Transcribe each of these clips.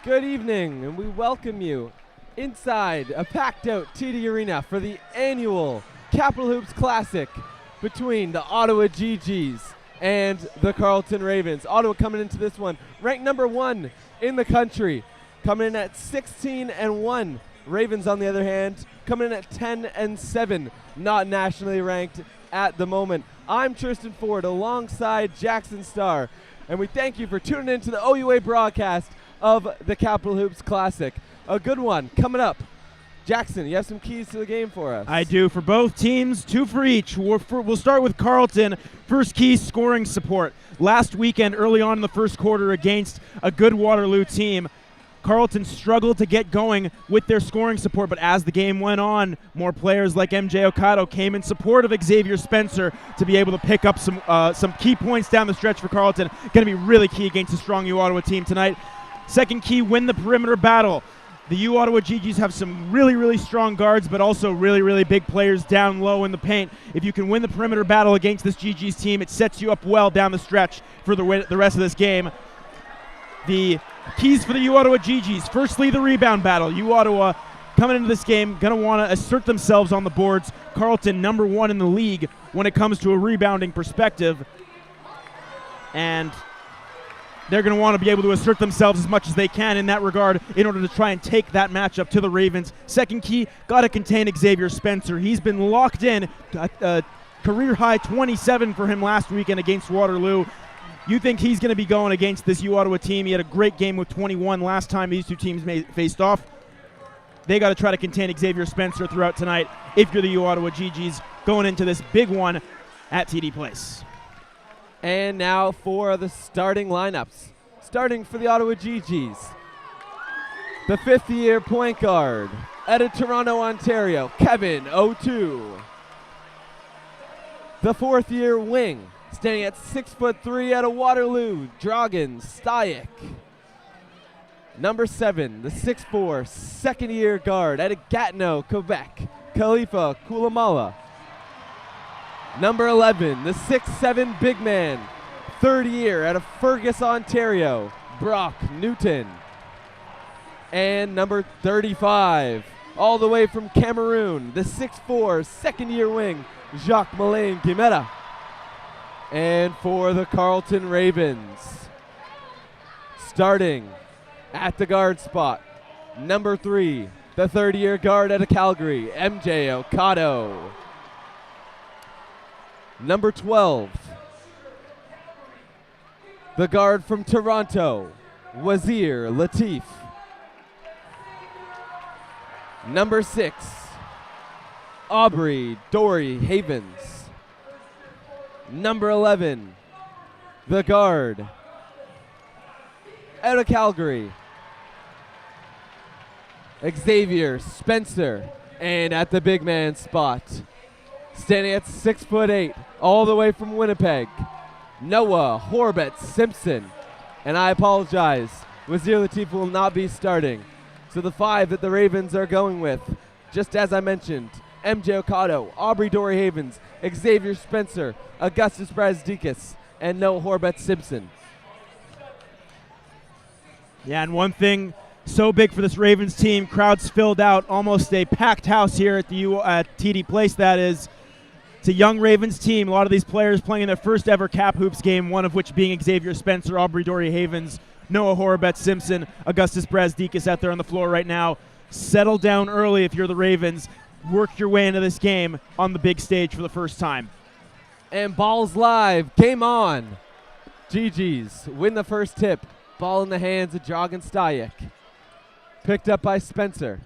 Good evening, and we welcome you inside a packed-out TD Arena for the annual Capital Hoops Classic between the Ottawa Gee-Gees and the Carleton Ravens. Ottawa coming into this one ranked number 1 in the country, coming in at 16-1. Ravens, on the other hand, coming in at 10-7, not nationally ranked at the moment. I'm Tristan Ford alongside Jackson Starr, and we thank you for tuning in to the OUA broadcast of the Capital Hoops Classic. A good one coming up. Jackson, you have some keys to the game for us. I do, for both teams, 2 for each. We'll start with Carleton. First key, scoring support. Last weekend, early on in the first quarter against a good Waterloo team, Carleton struggled to get going with their scoring support, but as the game went on, more players like MJ Okado came in support of Xavier Spencer to be able to pick up some key points down the stretch for Carleton. Going to be really key against a strong U Ottawa team tonight. Second key, win the perimeter battle. The U Ottawa Gee-Gees have some really strong guards, but also really big players down low in the paint. If you can win the perimeter battle against this Gee-Gees team, it sets you up well down the stretch for the rest of this game. The keys for the U Ottawa Gee-Gees. Firstly, the rebound battle. U Ottawa coming into this game going to want to assert themselves on the boards. Carleton number 1 in the league when it comes to a rebounding perspective. And they're going to want to be able to assert themselves as much as they can in that regard in order to try and take that matchup to the Ravens. Second key, got to contain Xavier Spencer. He's been locked in. Career high 27 for him last weekend against Waterloo. You think he's going to be going against this U Ottawa team? He had a great game with 21 last time these two teams faced off. They got to try to contain Xavier Spencer throughout tonight if you're the U Ottawa Gee-Gees going into this big one at TD Place. And now for the starting lineups. Starting for the Ottawa Gee-Gees, the 5th-year point guard out of Toronto, Ontario, Kevin O2. The 4th-year wing, standing at 6'3" out of Waterloo, Dragan Stajek. Number 7, the 6'4", second-year guard out of Gatineau, Quebec, Khalifa Koulamala. Number 11, the 6'7" big man, 3rd year out of Fergus, Ontario, Brock Newton. And number 35, all the way from Cameroon, the 6'4", second-year wing, Jacques Malain Guimera. And for the Carleton Ravens, starting at the guard spot, number 3, the 3rd-year guard out of Calgary, MJ Okado. Number 12, the guard from Toronto, Wazir Latif. Number 6, Aubrey Dory Havens. Number 11, the guard out of Calgary, Xavier Spencer. And at the big man spot, standing at 6'8", all the way from Winnipeg, Noah Horbett Simpson. And I apologize, Wazir Latif will not be starting. So the 5 that the Ravens are going with, just as I mentioned, MJ Okado, Aubrey Dory Havens, Xavier Spencer, Augustus Brazdeikis, and Noah Horbett Simpson. Yeah, and one thing so big for this Ravens team, crowds filled out, almost a packed house here at the TD Place, that is. It's a young Ravens team. A lot of these players playing in their first ever Cap Hoops game, one of which being Xavier Spencer, Aubrey Dory Havens, Noah Horbett Simpson, Augustus Brazdeikis out there on the floor right now. Settle down early if you're the Ravens. Work your way into this game on the big stage for the first time. And ball's live. Game on. Gee-Gees win the first tip. Ball in the hands of Dragan Stajek. Picked up by Spencer.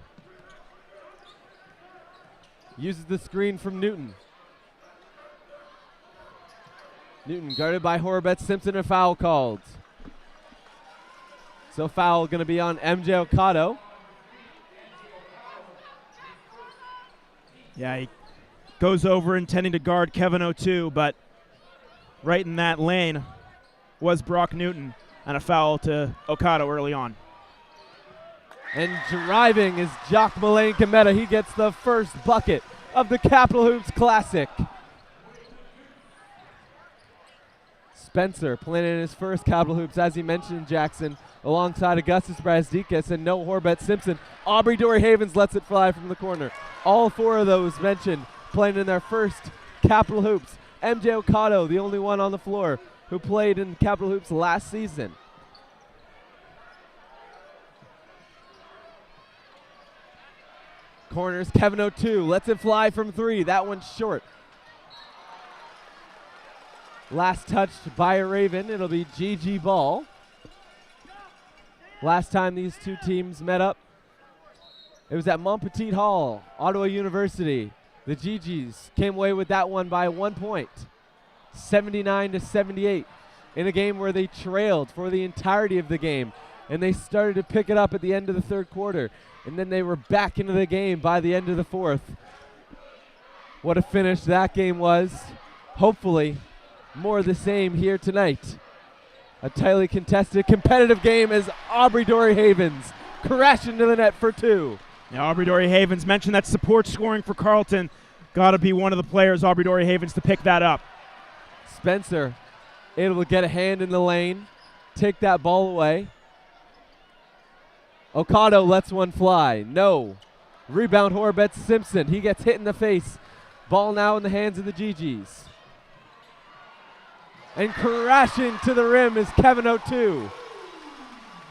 Uses the screen from Newton. Newton guarded by Horbett Simpson, a foul called. So foul going to be on MJ Okado. Yeah, he goes over intending to guard Kevin O2, but right in that lane was Brock Newton, and a foul to Okado early on. And driving is Jacques Malain Guimera. He gets the first bucket of the Capital Hoops Classic. Spencer playing in his first Capital Hoops, as he mentioned, Jackson, alongside Augustus Brazdeikis and Noah Horbett Simpson. Aubrey Dory Havens lets it fly from the corner. All four of those mentioned playing in their first Capital Hoops. MJ Okado, the only one on the floor who played in Capital Hoops last season. Corners, Kevin O'Toole lets it fly from three. That one's short. Last touched by a Raven. It'll be Gee-Gee ball. Last time these two teams met up, it was at Montpetit Hall, Ottawa University. The Gee-Gees came away with that one by 1 point, 79-78, in a game where they trailed for the entirety of the game, and they started to pick it up at the end of the third quarter, and then they were back into the game by the end of the fourth. What a finish that game was. Hopefully, more of the same here tonight. A tightly contested, competitive game as Aubrey Dory Havens crash into the net for two. Now, Aubrey Dory Havens mentioned that support scoring for Carleton. Got to be one of the players, Aubrey Dory Havens, to pick that up. Spencer able to get a hand in the lane, take that ball away. Okado lets one fly. No. Rebound Horbett Simpson. He gets hit in the face. Ball now in the hands of the Gee-Gees. And crashing to the rim is Kevin O'Toole.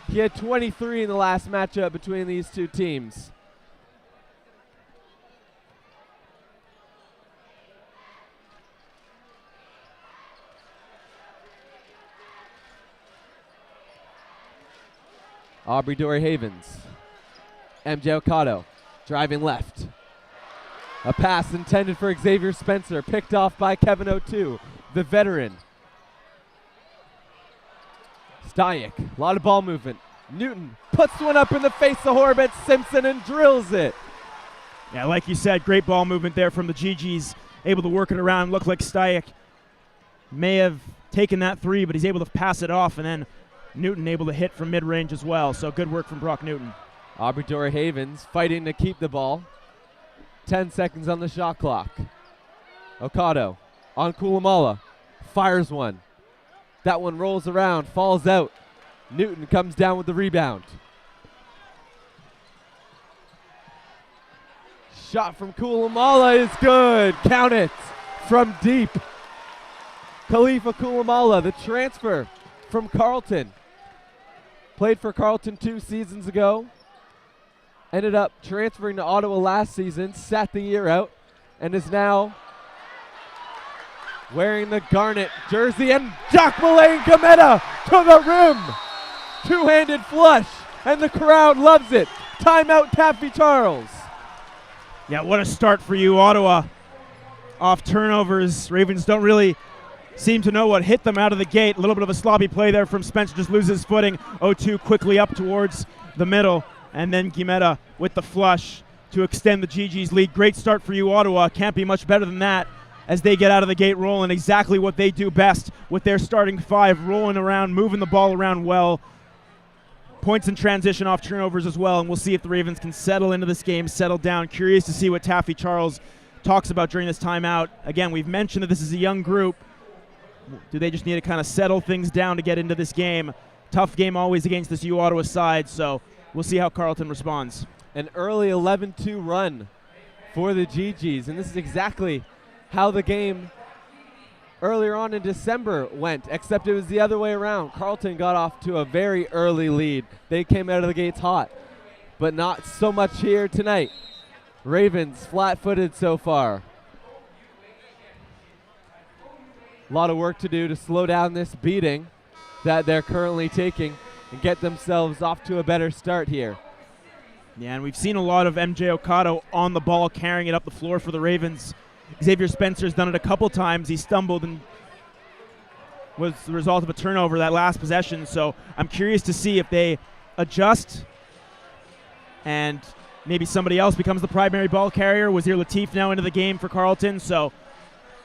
He had 23 in the last matchup between these two teams. Aubrey Dory Havens. MJ Okado driving left. A pass intended for Xavier Spencer, picked off by Kevin O'Toole, the veteran. Stayek, a lot of ball movement. Newton puts one up in the face of Horbett Simpson and drills it. Yeah, like you said, great ball movement there from the Gee-Gees. Able to work it around. Looked like Stayek may have taken that three, but he's able to pass it off, and then Newton able to hit from mid-range as well. So good work from Brock Newton. Aubrey Dory Havens fighting to keep the ball. 10 seconds on the shot clock. Okado on Kulamala. Fires one. That one rolls around, falls out. Newton comes down with the rebound. Shot from Kulamala is good. Count it from deep. Khalifa Kulamala, the transfer from Carleton. Played for Carleton 2 seasons ago. Ended up transferring to Ottawa last season, sat the year out, and is now wearing the garnet jersey, and Jacqueline Gametta to the rim. Two-handed flush, and the crowd loves it. Timeout, Taffy Charles. Yeah, what a start for you, Ottawa. Off turnovers, Ravens don't really seem to know what hit them out of the gate. A little bit of a sloppy play there from Spencer, just loses footing. O2 quickly up towards the middle, and then Gametta with the flush to extend the Gee-Gees lead. Great start for you, Ottawa. Can't be much better than that as they get out of the gate rolling. Exactly what they do best with their starting five, rolling around, moving the ball around well. Points in transition off turnovers as well, and we'll see if the Ravens can settle into this game, settle down. Curious to see what Taffy Charles talks about during this timeout. Again, we've mentioned that this is a young group. Do they just need to kind of settle things down to get into this game? Tough game always against this U Ottawa side, so we'll see how Carleton responds. An early 11-2 run for the Gee-Gees, and this is exactly how the game earlier on in December went, except it was the other way around. Carleton got off to a very early lead. They came out of the gates hot, but not so much here tonight. Ravens flat-footed so far. A lot of work to do to slow down this beating that they're currently taking and get themselves off to a better start here. Yeah, and we've seen a lot of MJ Okado on the ball, carrying it up the floor for the Ravens. Xavier Spencer's done it a couple times. He stumbled and was the result of a turnover that last possession. So I'm curious to see if they adjust and maybe somebody else becomes the primary ball carrier. Wazir Latif now into the game for Carleton. So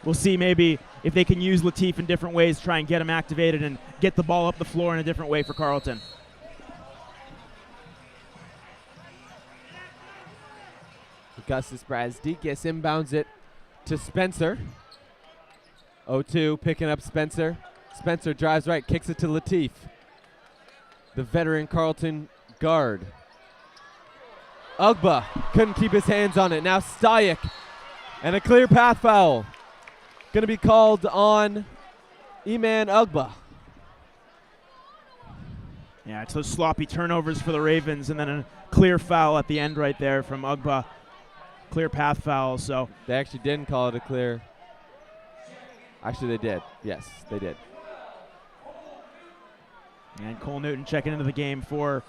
we'll see maybe if they can use Latif in different ways, try and get him activated and get the ball up the floor in a different way for Carleton. Augustus Brazdeikis inbounds it to Spencer. O2 picking up Spencer. Spencer drives right, kicks it to Latif. The veteran Carleton guard. Ugba couldn't keep his hands on it. Now Stayek, and a clear path foul. Going to be called on Iman Ugba. Yeah, it's those sloppy turnovers for the Ravens, and then a clear foul at the end right there from Ugba. Clear path foul, so. They actually didn't call it a clear. Actually, they did. Yes, they did. And Cole Newton checking into the game for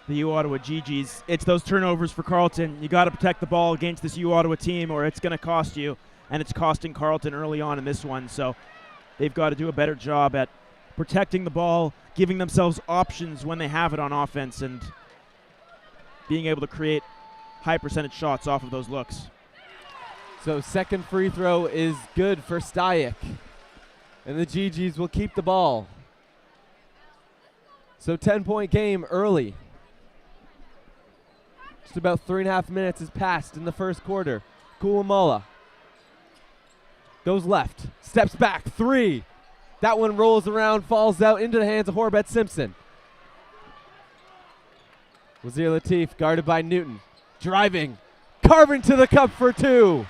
the Ottawa Gee-Gees. It's those turnovers for Carleton. You got to protect the ball against this Ottawa team, or it's going to cost you, and it's costing Carleton early on in this one. So they've got to do a better job at protecting the ball, giving themselves options when they have it on offense, and being able to create high percentage shots off of those looks. So second free throw is good for Stayek, and the Gee-Gees will keep the ball. So 10-point game early. Just about 3.5 minutes has passed in the first quarter. Kulamala goes left, steps back, three. That one rolls around, falls out into the hands of Horbet Simpson. Wazir Latif guarded by Newton. Driving, carving to the cup for two.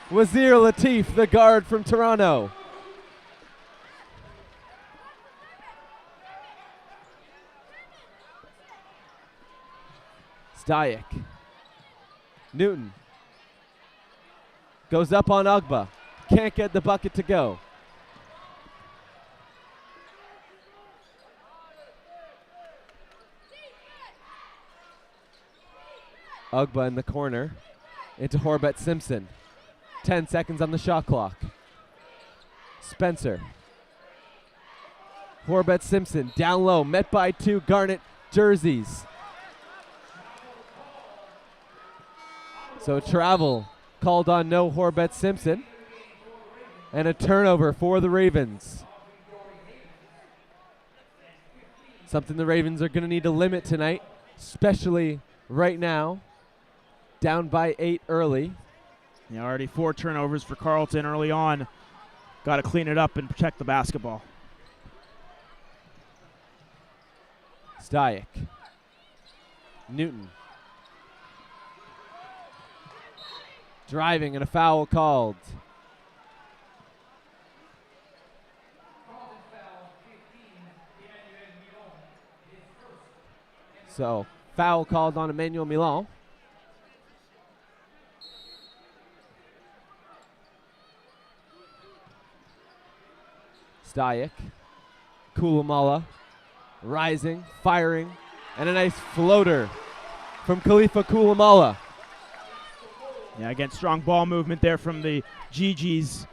Wazir Latif, the guard from Toronto. Stayek. Newton goes up on Ugba. Can't get the bucket to go. Ugba in the corner into Horbet Simpson. 10 seconds on the shot clock. Spencer. Horbet Simpson down low, met by two Garnet jerseys. So travel called on no Horbet Simpson. And a turnover for the Ravens. Something the Ravens are going to need to limit tonight, especially right now. Down by 8 early. Yeah, already 4 turnovers for Carleton early on. Got to clean it up and protect the basketball. Stayek. Newton. Driving and a foul called. So, foul called on Emmanuel Milon. Stayek. Kulamala. Rising, firing, and a nice floater from Khalifa Kulamala. Yeah, again, strong ball movement there from the Gee-Gees.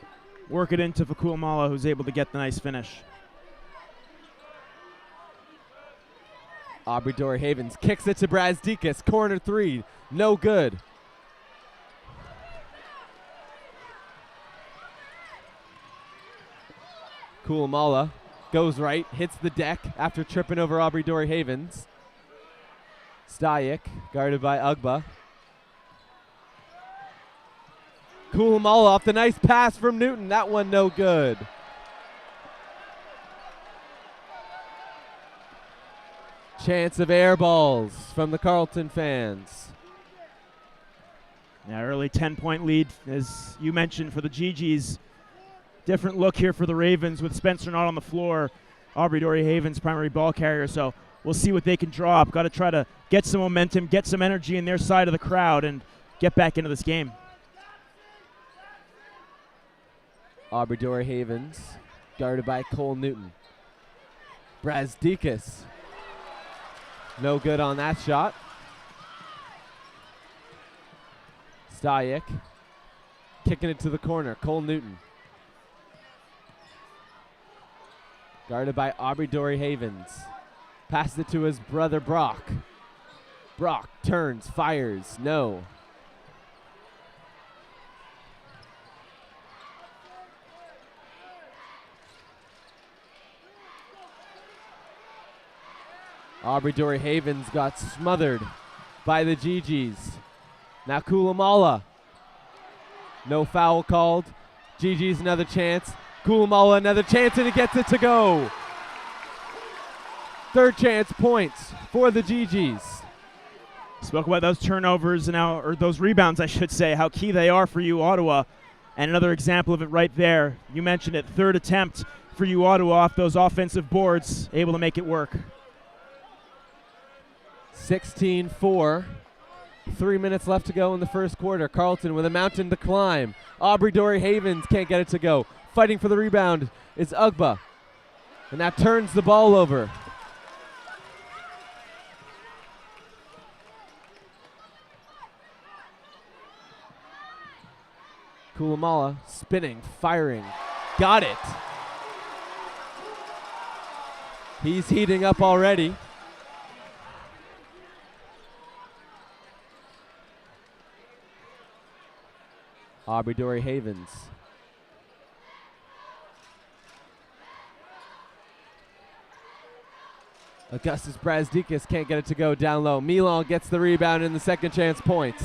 Work it into Kulamala, who's able to get the nice finish. Aubrey Dory Havens kicks it to Brazdeikis. Corner three, no good. Kulamala goes right, hits the deck after tripping over Aubrey Dory Havens. Stayek, guarded by Ugba. Kulamala off the nice pass from Newton. That one no good. Chance of air balls from the Carleton fans. Yeah, early 10-point lead, as you mentioned, for the Gee-Gees. Different look here for the Ravens with Spencer not on the floor. Aubrey Dory Havens, primary ball carrier, so we'll see what they can draw up. Got to try to get some momentum, get some energy in their side of the crowd, and get back into this game. Aubrey Dory Havens, guarded by Cole Newton. Brazdeikis, no good on that shot. Stayek, kicking it to the corner. Cole Newton, guarded by Aubrey Dory Havens. Passes it to his brother Brock. Brock turns, fires, no. Aubrey Dory Havens got smothered by the Gee-Gees. Now Kulamala. No foul called. Gee-Gees another chance. Kulamala, another chance, and he gets it to go. Third chance points for the Gee-Gees. Spoke about those turnovers and or those rebounds, I should say, how key they are for you, Ottawa. And another example of it right there. You mentioned it, third attempt for you, Ottawa, off those offensive boards, able to make it work. 16-4. 3 minutes left to go in the first quarter. Carleton with a mountain to climb. Aubrey Dory-Havens can't get it to go. Fighting for the rebound is Ugba. And that turns the ball over. Kulamala spinning, firing. Got it. He's heating up already. Aubrey Dory-Havens. Augustus Brazdeikis can't get it to go down low. Milan gets the rebound in the second chance points.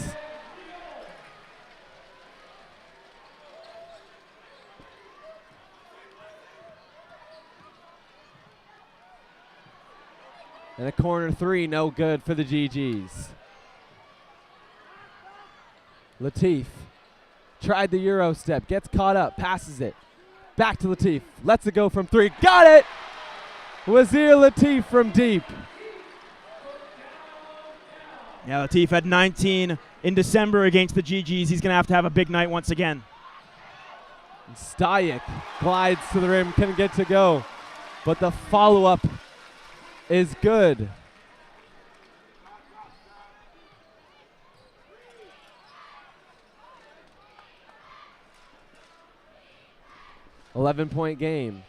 And a corner three, no good for the Gee-Gees. Latif tried the Euro step, gets caught up, passes it. Back to Latif, lets it go from three. Got it! Wazir Latif from deep. Yeah, Latif had 19 in December against the Gee-Gees. He's going to have a big night once again. Stajek glides to the rim, couldn't get to go. But the follow-up is good. .11 game.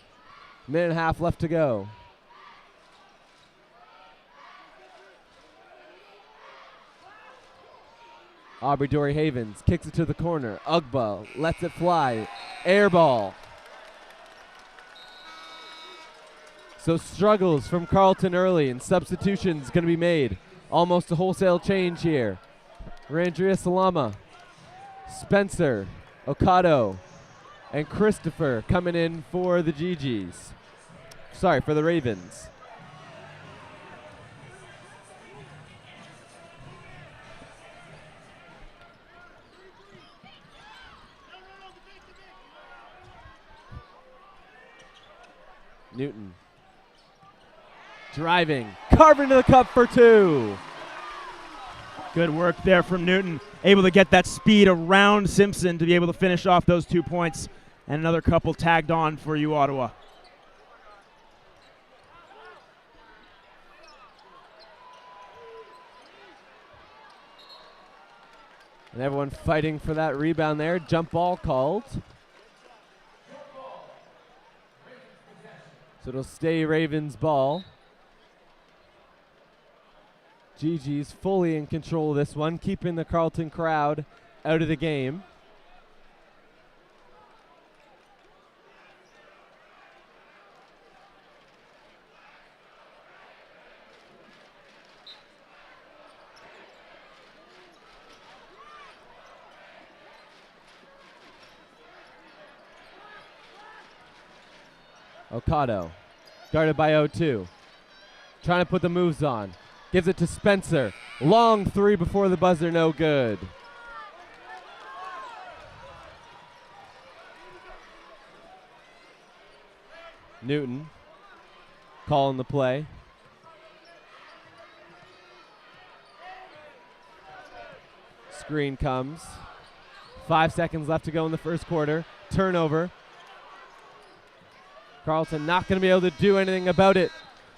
Minute and a half left to go. Aubrey Dory-Havens kicks it to the corner. Ugba lets it fly. Air ball. So struggles from Carleton early, and substitutions going to be made. Almost a wholesale change here. Randria Salama, Spencer, Okado, and Christopher coming in for the Gee-Gees. Sorry, for the Ravens. Newton. Driving, carving to the cup for two. Good work there from Newton. Able to get that speed around Simpson to be able to finish off those 2 points. And another couple tagged on for you, Ottawa. And everyone fighting for that rebound there. Jump ball called. So it'll stay Ravens ball. Gee-Gees fully in control of this one, keeping the Carleton crowd out of the game. Okado, guarded by O2. Trying to put the moves on. Gives it to Spencer. Long three before the buzzer, no good. Newton calling the play. Screen comes. 5 seconds left to go in the first quarter. Turnover. Carleton not going to be able to do anything about it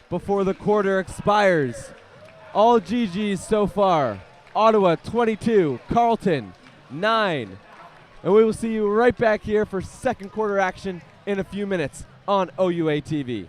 before the quarter expires. All Gee-Gees so far. Ottawa 22, Carleton 9. And we will see you right back here for second quarter action in a few minutes on OUA TV.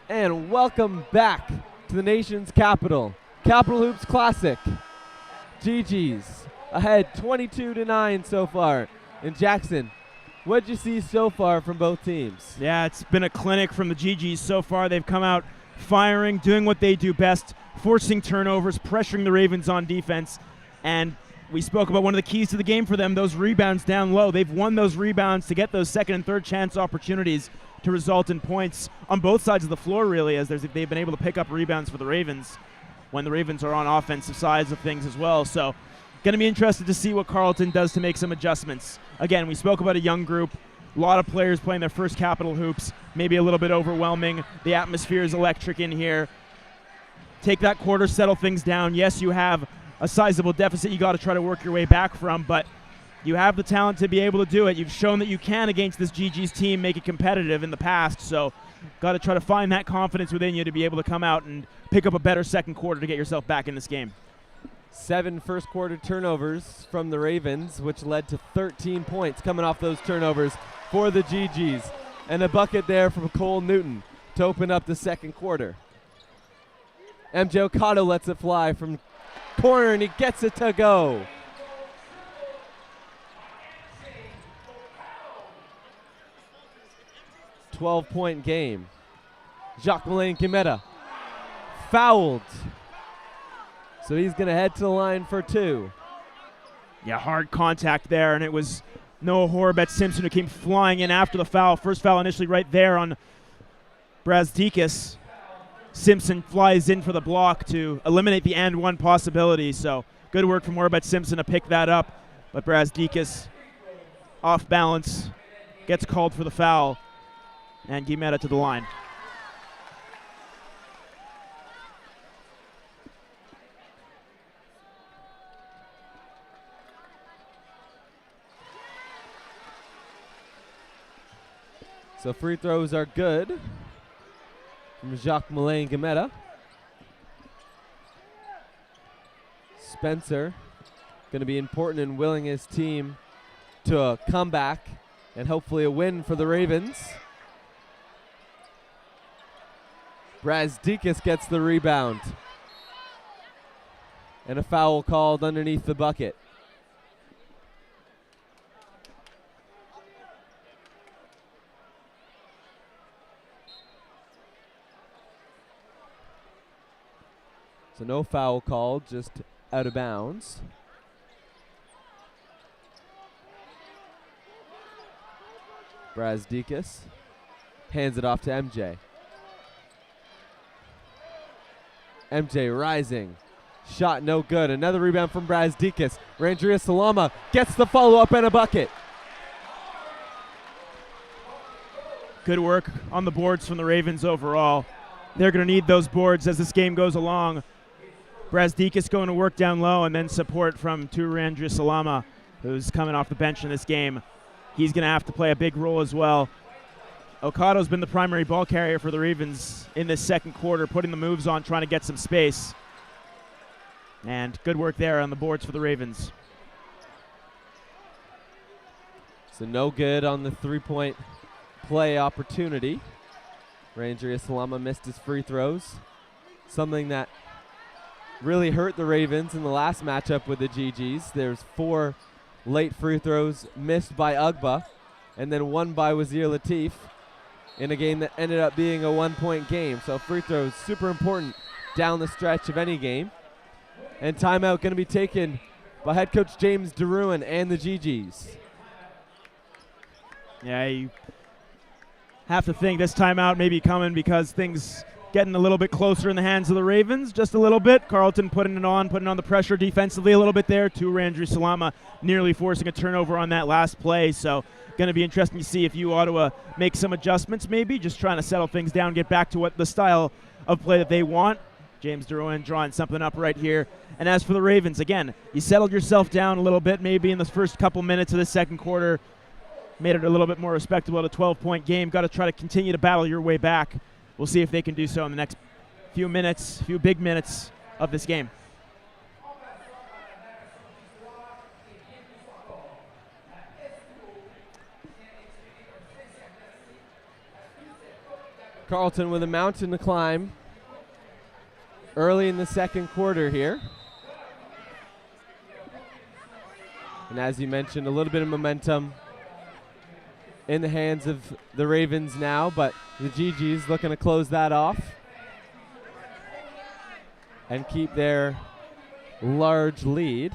And welcome back to the nation's capital, Capital Hoops Classic. Gee-Gees ahead 22-9 so far. And Jackson, what'd you see so far from both teams? Yeah, it's been a clinic from the Gee-Gees so far. They've come out firing, doing what they do best, forcing turnovers, pressuring the Ravens on defense. And we spoke about one of the keys to the game for them, those rebounds down low. They've won those rebounds to get those second and third chance opportunities to result in points on both sides of the floor, really, as they've been able to pick up rebounds for the Ravens when the Ravens are on offensive sides of things as well. So going to be interested to see what Carleton does to make some adjustments. Again, we spoke about a young group, a lot of players playing their first Capital Hoops, maybe a little bit overwhelming. The atmosphere is electric in here. Take that quarter, settle things down. Yes, you have a sizable deficit you got to try to work your way back from, but you have the talent to be able to do it. You've shown that you can against this Gee-Gees team, make it competitive in the past, so got to try to find that confidence within you to be able to come out and pick up a better second quarter to get yourself back in this game. 7 first quarter turnovers from the Ravens, which led to 13 points coming off those turnovers for the Gee-Gees. And a bucket there from Cole Newton to open up the second quarter. MJ Okada lets it fly from corner, and he gets it to go. .12 game. Jacques-Malain Guimetta fouled. So he's going to head to the line for 2. Yeah, hard contact there, and it was Noah Horobet-Simpson who came flying in after the foul. First foul initially right there on Brazdeikis. Simpson flies in for the block to eliminate the and one possibility. So good work from Horobet-Simpson to pick that up. But Brazdeikis off balance, gets called for the foul, and Guimetta to the line. So free throws are good from Jacques-Malain Guimetta. Spencer going to be important in willing his team to a comeback and hopefully a win for the Ravens. Brazdeikis gets the rebound. And a foul called underneath the bucket. So no foul called, just out of bounds. Brazdeikis hands it off to MJ. MJ rising. Shot no good. Another rebound from Brazdeikis. Randria Salama gets the follow-up and a bucket. Good work on the boards from the Ravens overall. They're going to need those boards as this game goes along. Brazdeikis going to work down low, and then support from Randria Salama, who's coming off the bench in this game. He's going to have to play a big role as well. Okado's been the primary ball carrier for the Ravens in this second quarter, putting the moves on, trying to get some space. And good work there on the boards for the Ravens. So no good on the three-point play opportunity. Randria Salama missed his free throws. Something that really hurt the Ravens in the last matchup with the Gee-Gees. There's 4 late free throws missed by Ugba, and then 1 by Wazir Latif in a game that ended up being a 1-point game. So free throws super important down the stretch of any game. And timeout going to be taken by head coach James DeRuin and the Gee-Gees. Yeah, you have to think this timeout may be coming because things getting a little bit closer in the hands of the Ravens, just a little bit. Carleton putting on the pressure defensively a little bit there. Randria Salama nearly forcing a turnover on that last play. So going to be interesting to see if Ottawa make some adjustments maybe, just trying to settle things down, get back to what the style of play that they want. James DeRuin drawing something up right here. And as for the Ravens, again, you settled yourself down a little bit maybe in the first couple minutes of the second quarter, made it a little bit more respectable at a 12-point game. Got to try to continue to battle your way back. We'll see if they can do so in the next few big minutes of this game. Carleton with a mountain to climb early in the second quarter here. And as you mentioned, a little bit of momentum in the hands of the Ravens now, but the Gee-Gees looking to close that off and keep their large lead.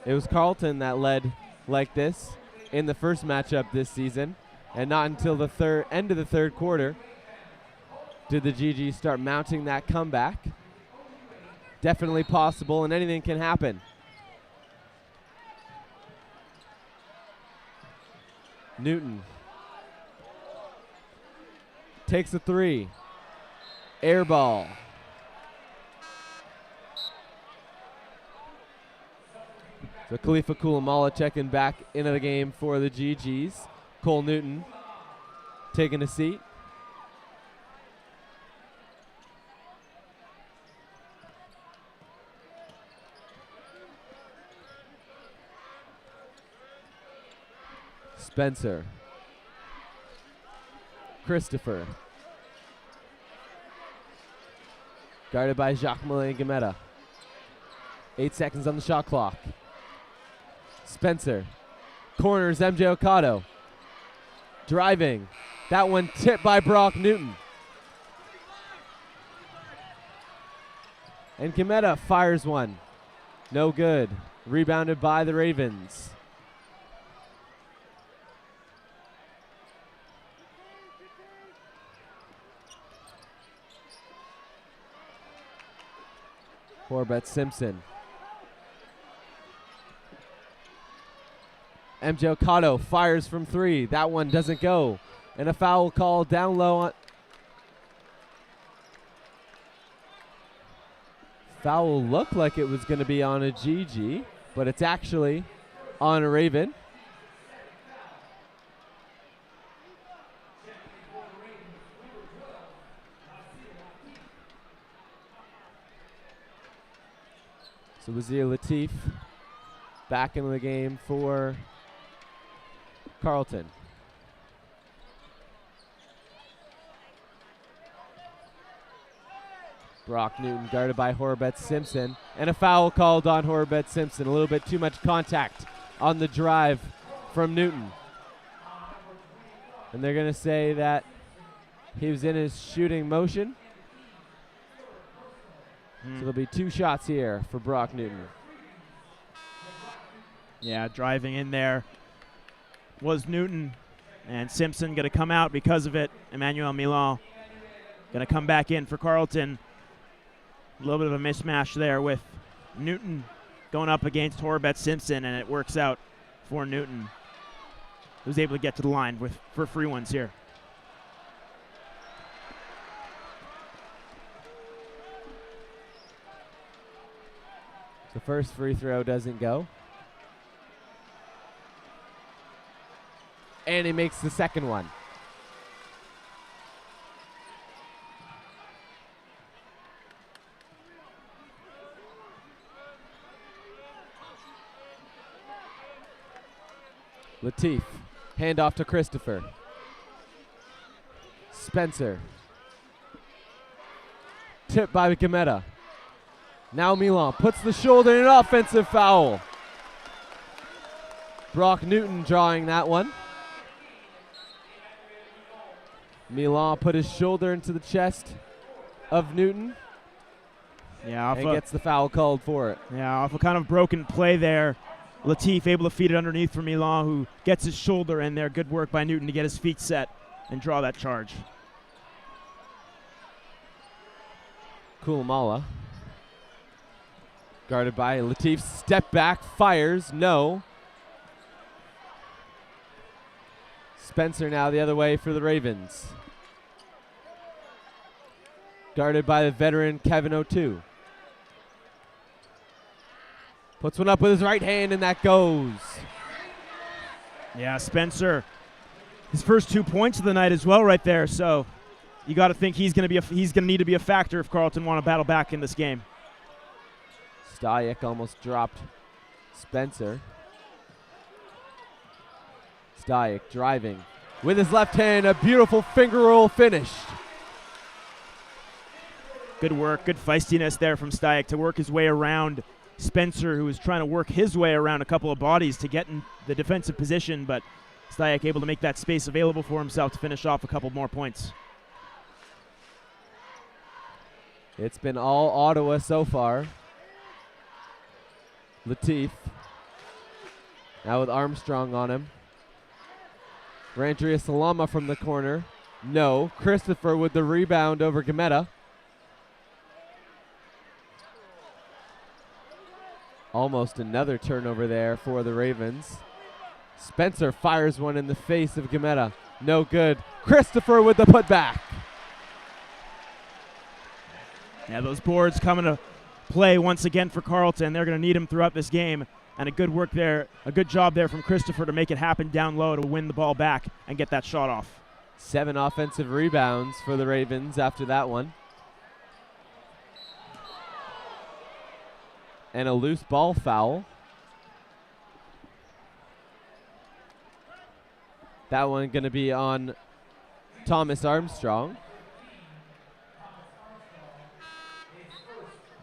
It was Carleton that led like this in the first matchup this season, and not until the end of the third quarter did the Gee-Gees start mounting that comeback. Definitely possible, and anything can happen. Newton takes a three. Air ball. So Khalifa Kulamala checking back into the game for the Gee-Gees. Cole Newton taking a seat. Spencer. Christopher. Guarded by Jacques-Malin Gametta. 8 seconds on the shot clock. Spencer. Corners MJ Okado. Driving. That one tipped by Brock Newton. And Gametta fires one. No good. Rebounded by the Ravens. Corbett Simpson. MJ Okado fires from three. That one doesn't go. And a foul call down low on. Foul looked like it was going to be on a Gee-Gee, but it's actually on a Raven. So Wazir Latif back into the game for Carleton. Brock Newton guarded by Horbett Simpson. And a foul called on Horbett Simpson. A little bit too much contact on the drive from Newton. And they're going to say that he was in his shooting motion. So there'll be 2 shots here for Brock Newton. Yeah, driving in there was Newton, and Simpson going to come out because of it. Emmanuel Milan going to come back in for Carleton. A little bit of a mismatch there with Newton going up against Horbett Simpson, and it works out for Newton, who's able to get to the line for free ones here. The first free throw doesn't go. And he makes the second one. Latif, handoff to Christopher. Spencer. Tipped by Gametta. Now Milan puts the shoulder in an offensive foul. Brock Newton drawing that one. Milan put his shoulder into the chest of Newton. Yeah, and gets the foul called for it. Yeah, off a kind of broken play there. Latif able to feed it underneath for Milan, who gets his shoulder in there. Good work by Newton to get his feet set and draw that charge. Kulamala. Guarded by Latif. Step back, fires, no. Spencer now the other way for the Ravens. Guarded by the veteran Kevin O'Toole. Puts one up with his right hand, and that goes. Yeah, Spencer, his first 2 points of the night as well, right there. So you got to think he's going to need to be a factor if Carleton want to battle back in this game. Stajek almost dropped Spencer. Stajek driving, with his left hand, a beautiful finger roll finish. Good work, good feistiness there from Stayek to work his way around Spencer, who was trying to work his way around a couple of bodies to get in the defensive position, but Stayek able to make that space available for himself to finish off a couple more points. It's been all Ottawa so far. Latif now with Armstrong on him. Randria Salama from the corner. No. Christopher with the rebound over Gametta. Almost another turnover there for the Ravens. Spencer fires one in the face of Gametta. No good. Christopher with the putback. Yeah, those boards coming to play once again for Carleton. They're going to need him throughout this game. And a good work there, a good job there from Christopher to make it happen down low to win the ball back and get that shot off. 7 offensive rebounds for the Ravens after that one. And a loose ball foul. That one going to be on Thomas Armstrong.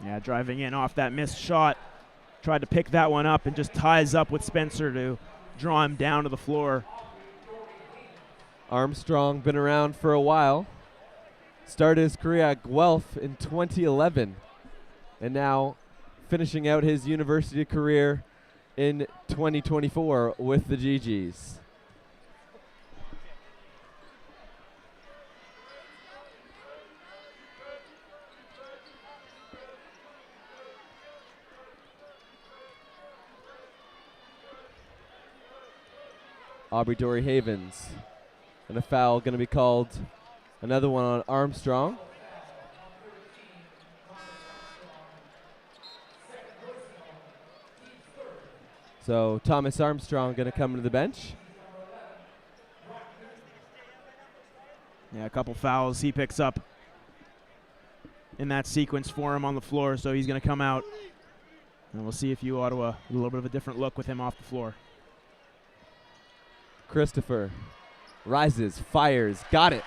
Yeah, driving in off that missed shot. Tried to pick that one up and just ties up with Spencer to draw him down to the floor. Armstrong been around for a while. Started his career at Guelph in 2011. And now finishing out his university career in 2024 with the Gee-Gees. Aubrey Dory Havens. And a foul going to be called, another one on Armstrong. So Thomas Armstrong going to come to the bench. Yeah, a couple fouls he picks up in that sequence for him on the floor, so he's going to come out. And we'll see if you Ottawa, a little bit of a different look with him off the floor. Christopher rises, fires, got it.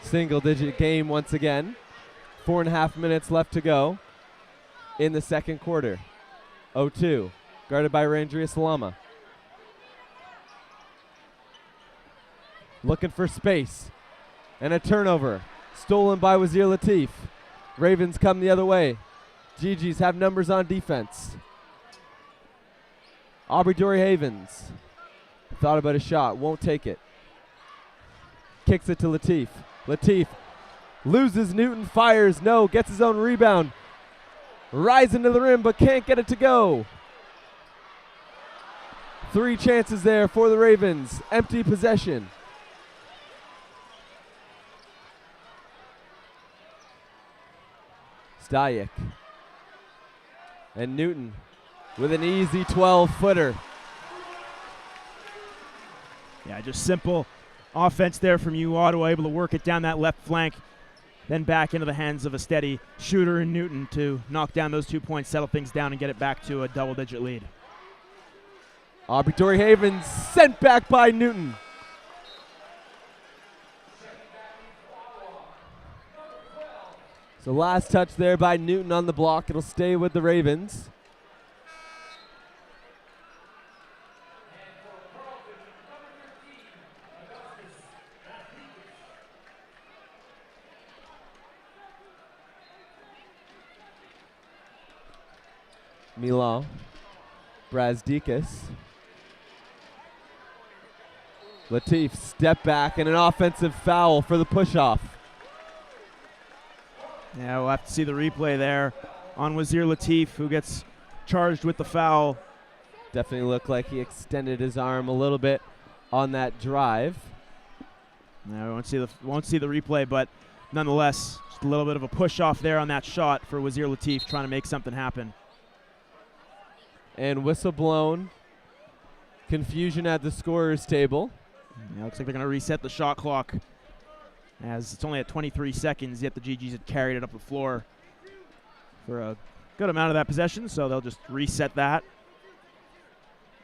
Single-digit game once again. 4.5 minutes left to go in the second quarter. 0-2, guarded by Randria Salama. Looking for space. And a turnover. Stolen by Wazir Latif. Ravens come the other way. Gee-Gees have numbers on defense. Aubrey Dory Havens thought about a shot, won't take it. Kicks it to Latif. Latif loses Newton, fires, no, gets his own rebound. Rising to the rim, but can't get it to go. 3 chances there for the Ravens. Empty possession. Stayek. And Newton with an easy 12-footer. Yeah, just simple offense there from you, Ottawa, able to work it down that left flank, then back into the hands of a steady shooter in Newton to knock down those 2 points, settle things down, and get it back to a double-digit lead. Aubrey Dory Havens sent back by Newton. So last touch there by Newton on the block. It'll stay with the Ravens. Milan, Brazdeikis. Latif, step back, and an offensive foul for the push-off. Yeah, we'll have to see the replay there on Wazir Latif, who gets charged with the foul. Definitely looked like he extended his arm a little bit on that drive. No, we won't see the replay, but nonetheless, just a little bit of a push-off there on that shot for Wazir Latif, trying to make something happen. And whistle blown. Confusion at the scorer's table. Yeah, looks like they're going to reset the shot clock, as it's only at 23 seconds, yet the Gee-Gees had carried it up the floor for a good amount of that possession, so they'll just reset that.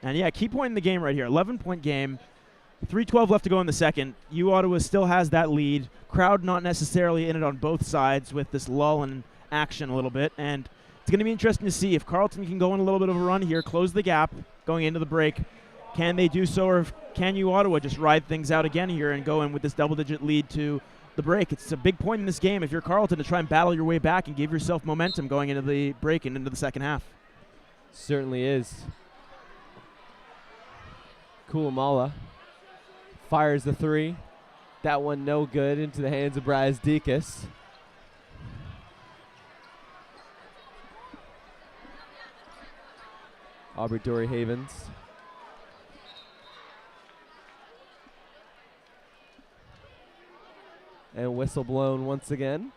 And yeah, key point in the game right here. 11-point game. 3:12 left to go in the second. Ottawa still has that lead. Crowd not necessarily in it on both sides with this lull in action a little bit. And it's going to be interesting to see if Carleton can go on a little bit of a run here, close the gap going into the break. Can they do so, or can Ottawa just ride things out again here and go in with this double-digit lead to the break? It's a big point in this game if you're Carleton to try and battle your way back and give yourself momentum going into the break and into the second half. Certainly is. Kulamala fires the three. That one no good, into the hands of Brazdeikis. Aubrey Dory Havens. And whistle blown once again.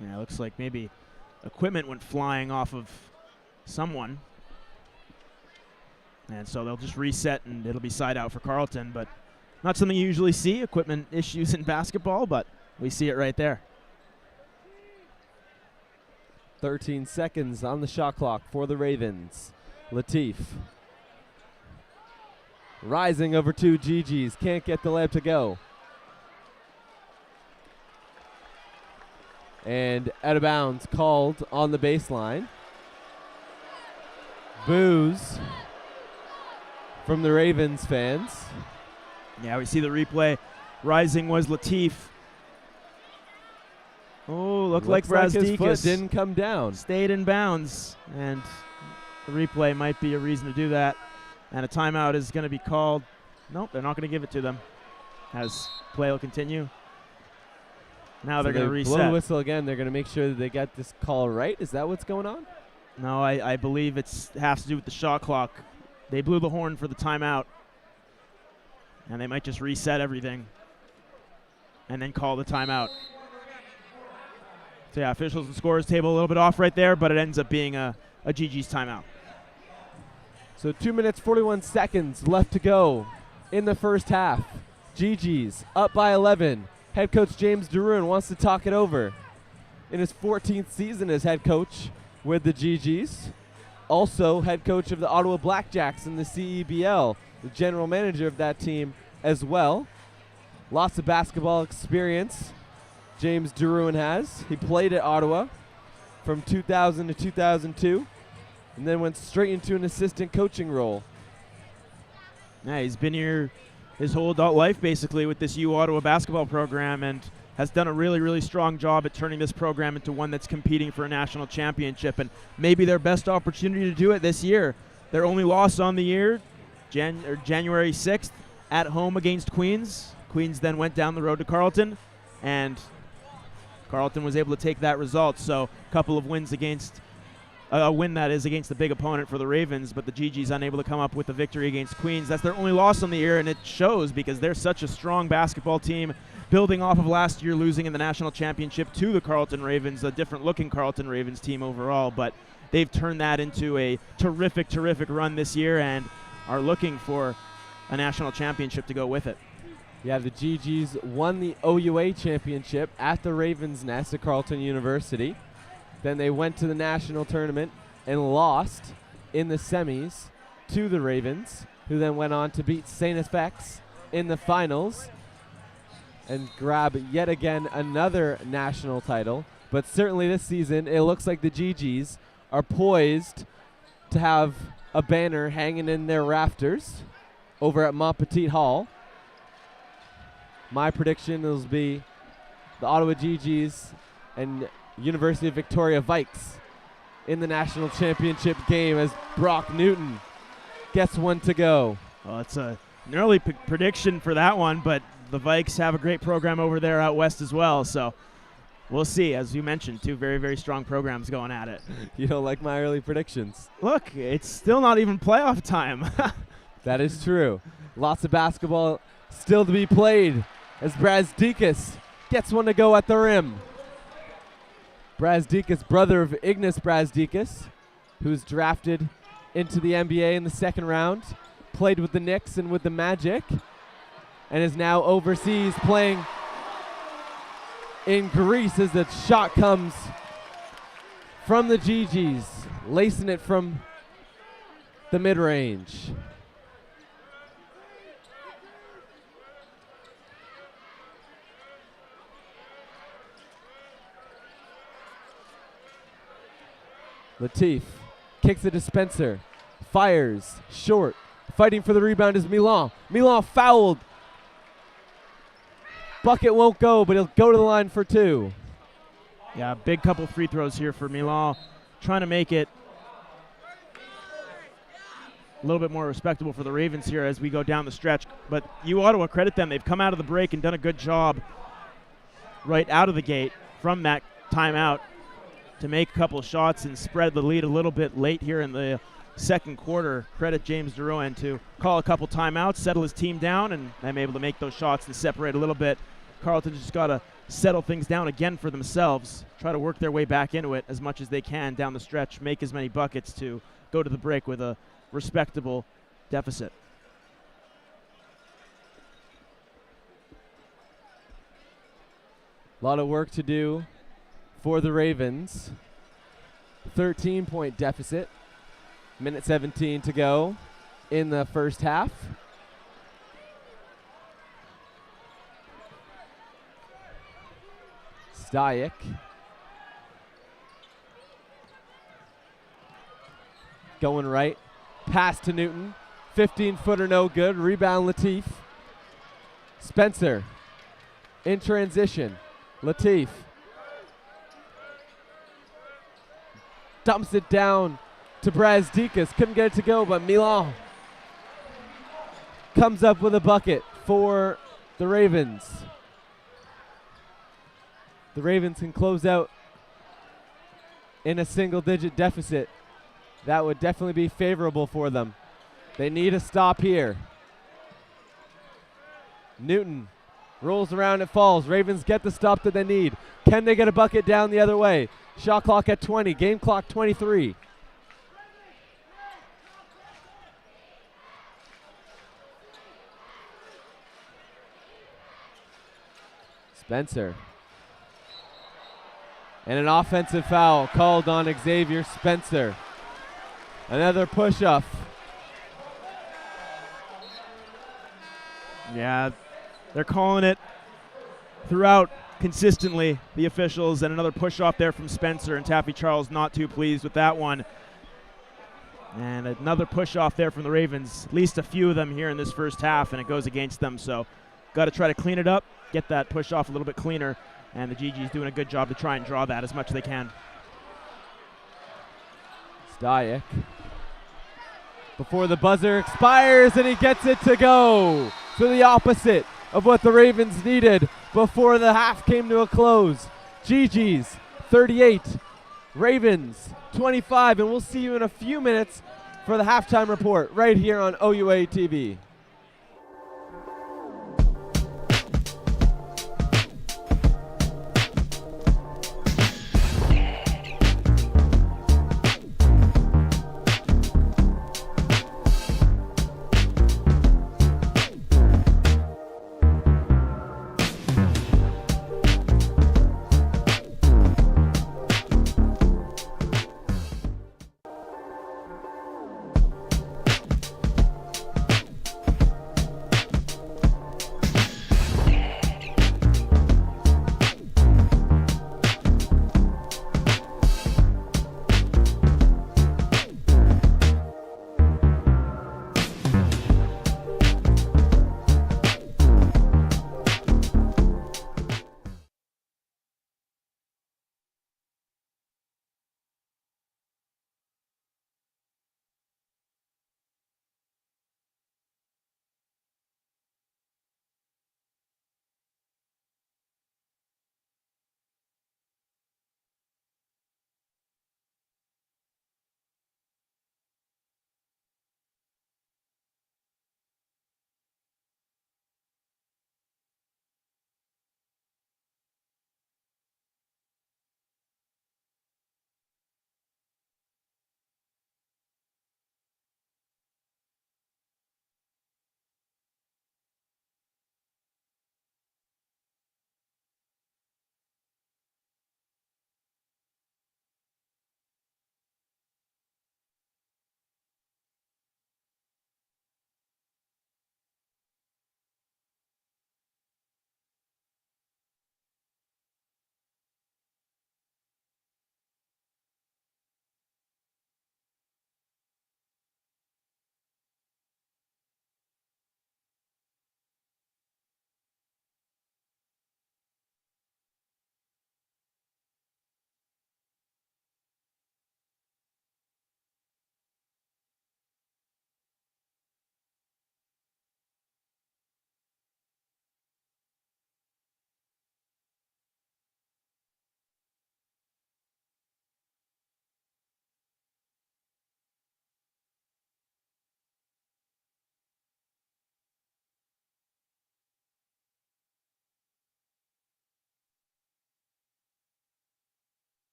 Yeah, it looks like maybe equipment went flying off of someone. And so they'll just reset and it'll be side out for Carleton, but not something you usually see, equipment issues in basketball, but we see it right there. 13 seconds on the shot clock for the Ravens. Latif rising over two Gee-Gees, can't get the layup to go. And out of bounds called on the baseline. Boos from the Ravens fans. Yeah, we see the replay. Rising was Latif. Oh, looked like his foot Brazdeikis didn't come down. Stayed in bounds, and the replay might be a reason to do that. And a timeout is going to be called. Nope, they're not going to give it to them as play will continue. Now they're going to reset. Blow the whistle again. They're going to make sure that they get this call right. Is that what's going on? No, I believe it has to do with the shot clock. They blew the horn for the timeout, and they might just reset everything and then call the timeout. So yeah, officials and scorers table a little bit off right there, but it ends up being a Gee-Gees timeout. So 2 minutes, 41 seconds left to go in the first half. Gee-Gees up by 11. Head coach James Deruin wants to talk it over. In his 14th season as head coach with the Gee-Gees, also head coach of the Ottawa Blackjacks in the CEBL, the general manager of that team as well. Lots of basketball experience James Deruin has. He played at Ottawa from 2000 to 2002 and then went straight into an assistant coaching role. Yeah, he's been here his whole adult life basically with this Ottawa basketball program and has done a really, really strong job at turning this program into one that's competing for a national championship, and maybe their best opportunity to do it this year. Their only loss on the year, January 6th, at home against Queens. Queens then went down the road to Carleton, and Carleton was able to take that result. So a couple of wins against a win that is against the big opponent for the Ravens, but the Gee-Gees unable to come up with a victory against Queens. That's their only loss on the year, and it shows because they're such a strong basketball team, building off of last year losing in the national championship to the Carleton Ravens, a different-looking Carleton Ravens team overall, but they've turned that into a terrific, terrific run this year and are looking for a national championship to go with it. Yeah, the Gee-Gees won the OUA championship at the Ravens Nest at Carleton University. Then they went to the national tournament and lost in the semis to the Ravens, who then went on to beat St. FX in the finals and grab yet again another national title. But certainly this season, it looks like the Gee-Gees are poised to have a banner hanging in their rafters over at Montpetit Hall. My prediction will be the Ottawa Gee-Gees and University of Victoria Vikes in the national championship game as Brock Newton gets one to go. Well, it's an early prediction for that one, but the Vikes have a great program over there out west as well, so we'll see. As you mentioned, two very, very strong programs going at it. You don't like my early predictions? Look, it's still not even playoff time. That is true. Lots of basketball still to be played as Brazdeikis gets one to go at the rim. Brazdeikis, brother of Ignas Brazdeikis, who's drafted into the NBA in the second round, played with the Knicks and with the Magic, and is now overseas playing in Greece as the shot comes from the Gee-Gees, lacing it from the mid-range. Latif kicks it to Spencer, fires, short. Fighting for the rebound is Milan. Milan fouled. Bucket won't go, but he'll go to the line for 2. Yeah, big couple free throws here for Milan, trying to make it a little bit more respectable for the Ravens here as we go down the stretch. But you Ottawa, credit them. They've come out of the break and done a good job right out of the gate from that timeout to make a couple shots and spread the lead a little bit late here in the second quarter. Credit James Drouin to call a couple timeouts, settle his team down, and I'm able to make those shots and separate a little bit. Carleton just got to settle things down again for themselves, try to work their way back into it as much as they can down the stretch, make as many buckets to go to the break with a respectable deficit. A lot of work to do for the Ravens. 13-point deficit. Minute 17 to go in the first half. Stayek. Going right. Pass to Newton. 15-footer no good. Rebound Latif. Spencer in transition. Latif dumps it down to Brazdeikis. Couldn't get it to go, but Milan comes up with a bucket for the Ravens. The Ravens can close out in a single-digit deficit. That would definitely be favorable for them. They need a stop here. Newton rolls around, it falls. Ravens get the stop that they need. Can they get a bucket down the other way? Shot clock at 20, game clock 23. Spencer. And an offensive foul called on Xavier Spencer. Another push-off. Yeah, they're calling it throughout consistently, the officials, and another push-off there from Spencer, and Taffy Charles not too pleased with that one. And another push-off there from the Ravens, at least a few of them here in this first half, and it goes against them. So got to try to clean it up, get that push-off a little bit cleaner, and the Gee-Gees doing a good job to try and draw that as much as they can. Stayek. Before the buzzer expires, and he gets it to go. So the opposite of what the Ravens needed before the half came to a close. Gee-Gees 38, Ravens 25, and we'll see you in a few minutes for the halftime report right here on OUA TV.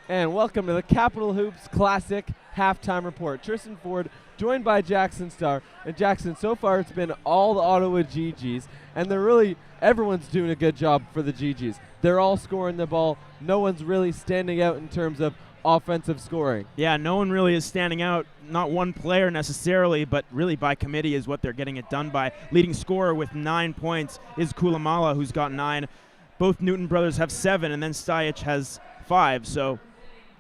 And welcome to the Capital Hoops Classic Halftime Report. Tristan Ford joined by Jackson Starr. And Jackson, so far it's been all the Ottawa Gee-Gees, and everyone's doing a good job for the Gee-Gees. They're all scoring the ball. No one's really standing out in terms of offensive scoring. Yeah, no one really is standing out. Not one player necessarily, but really by committee is what they're getting it done by. Leading scorer with 9 points is Kulamala, who's got 9. Both Newton brothers have 7, and then Stajic has 5. So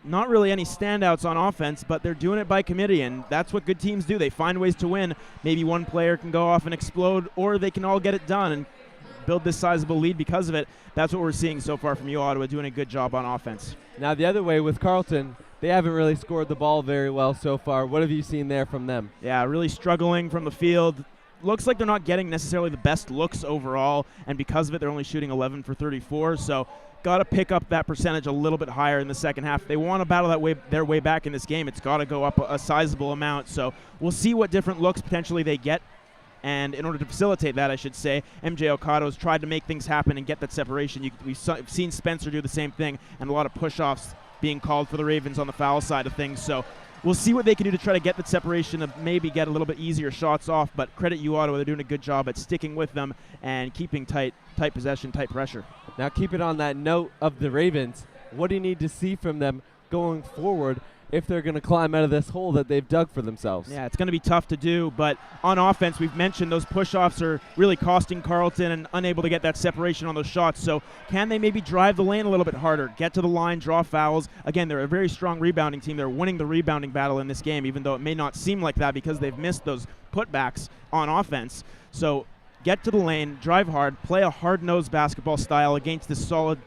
not really any standouts on offense, but they're doing it by committee, and that's what good teams do. They find ways to win. Maybe one player can go off and explode, or they can all get it done and build this sizable lead because of it. That's what we're seeing so far from Ottawa, doing a good job on offense. Now the other way with Carleton, they haven't really scored the ball very well so far. What have you seen there from them? Yeah, really struggling from the field. Looks like they're not getting necessarily the best looks overall, and because of it, they're only shooting 11 for 34. So got to pick up that percentage a little bit higher in the second half. If they want to battle their way back in this game, it's got to go up a sizable amount. So we'll see what different looks potentially they get. And in order to facilitate that, I should say, MJ Okado's tried to make things happen and get that separation. We've seen Spencer do the same thing, and a lot of push-offs being called for the Ravens on the foul side of things. So we'll see what they can do to try to get that separation and maybe get a little bit easier shots off. But credit Ottawa, they're doing a good job at sticking with them and keeping tight possession, tight pressure. Now keep it on that note of the Ravens. What do you need to see from them going forward if they're going to climb out of this hole that they've dug for themselves? Yeah, it's going to be tough to do, but on offense, we've mentioned those push-offs are really costing Carleton and unable to get that separation on those shots. So can they maybe drive the lane a little bit harder, get to the line, draw fouls? Again, they're a very strong rebounding team. They're winning the rebounding battle in this game, even though it may not seem like that because they've missed those putbacks on offense. So get to the lane, drive hard, play a hard-nosed basketball style against this solid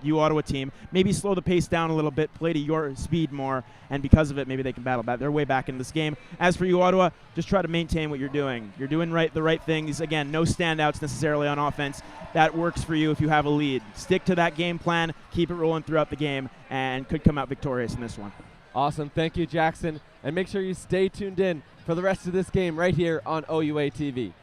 Ottawa team. Maybe slow the pace down a little bit, play to your speed more, and because of it, maybe they can battle back their way back into this game. As for Ottawa, just try to maintain what you're doing. You're doing the right things. Again, no standouts necessarily on offense. That works for you if you have a lead. Stick to that game plan, keep it rolling throughout the game, and could come out victorious in this one. Awesome. Thank you, Jackson. And make sure you stay tuned in for the rest of this game right here on OUA TV.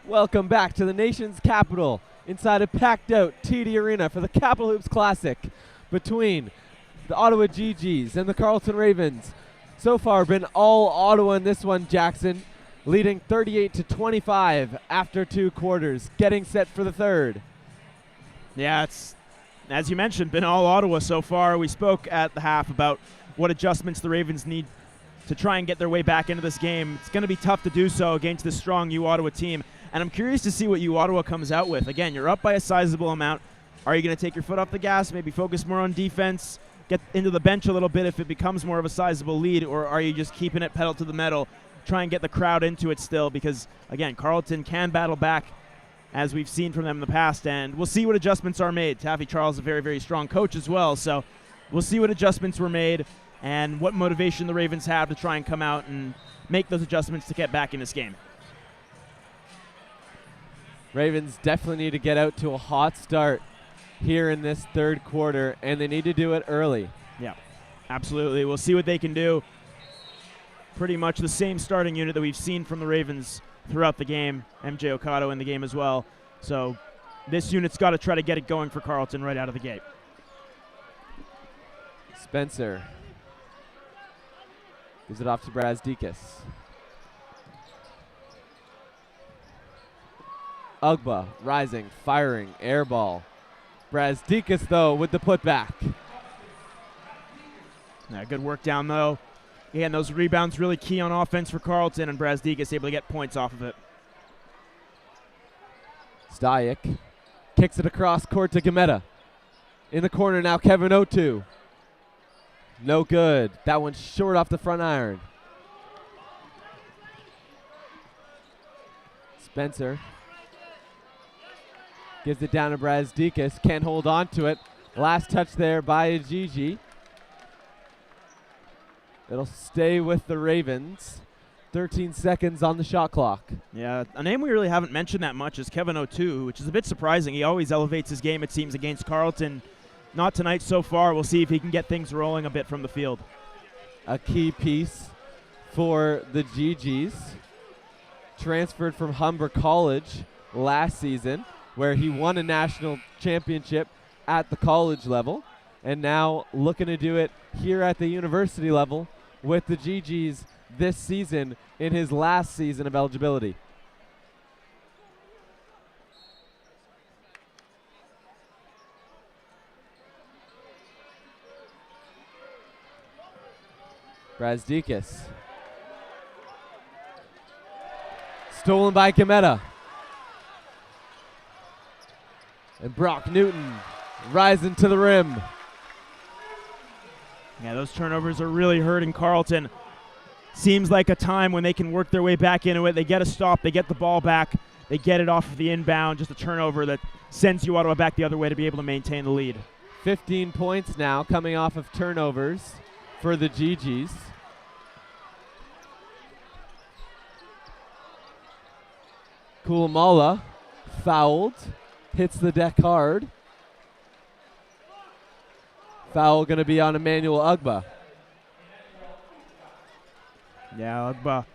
Welcome back to the nation's capital inside a packed-out TD Arena for the Capital Hoops Classic between the Ottawa Gee-Gees and the Carleton Ravens. So far, been all Ottawa in this one, Jackson, leading 38-25 after 2 quarters, getting set for the third. Yeah, it's, as you mentioned, been all Ottawa so far. We spoke at the half about what adjustments the Ravens need to try and get their way back into this game. It's going to be tough to do so against this strong U Ottawa team. And I'm curious to see what U Ottawa comes out with. Again, you're up by a sizable amount. Are you going to take your foot off the gas, maybe focus more on defense, get into the bench a little bit if it becomes more of a sizable lead, or are you just keeping it pedal to the metal, try and get the crowd into it still? Because, again, Carleton can battle back, as we've seen from them in the past, and we'll see what adjustments are made. Taffy Charles is a very, very strong coach as well, so we'll see what adjustments were made and what motivation the Ravens have to try and come out and make those adjustments to get back in this game. Ravens definitely need to get out to a hot start here in this third quarter, and they need to do it early. Yeah, absolutely. We'll see what they can do. Pretty much the same starting unit that we've seen from the Ravens throughout the game. MJ Okado in the game as well. So this unit's got to try to get it going for Carleton right out of the gate. Spencer gives it off to Brazdeikis. Ugba rising, firing, air ball. Brazdeikis, though, with the putback. Yeah, good work down, though. Again, those rebounds really key on offense for Carleton, and Brazdeikis able to get points off of it. Stajek kicks it across court to Gameta. In the corner now, Kevin Otu. No good. That one's short off the front iron. Spencer gives it down to Brazdeikis. Can't hold on to it. Last touch there by a Gee-Gee. It'll stay with the Ravens. 13 seconds on the shot clock. Yeah, a name we really haven't mentioned that much is Kevin Otu, which is a bit surprising. He always elevates his game, it seems, against Carleton. Not tonight so far. We'll see if he can get things rolling a bit from the field. A key piece for the Gee-Gees. Transferred from Humber College last season, where he won a national championship at the college level, and now looking to do it here at the university level with the Gee-Gees this season in his last season of eligibility. Brazdeikis. Stolen by Gameta. And Brock Newton rising to the rim. Yeah, those turnovers are really hurting Carleton. Seems like a time when they can work their way back into it. They get a stop, they get the ball back, they get it off of the inbound, just a turnover that sends you Ottawa back the other way to be able to maintain the lead. 15 points now coming off of turnovers for the Gee-Gees. Kulamala fouled, hits the deck hard. Foul going to be on Emmanuel Ugba. Yeah, Ugba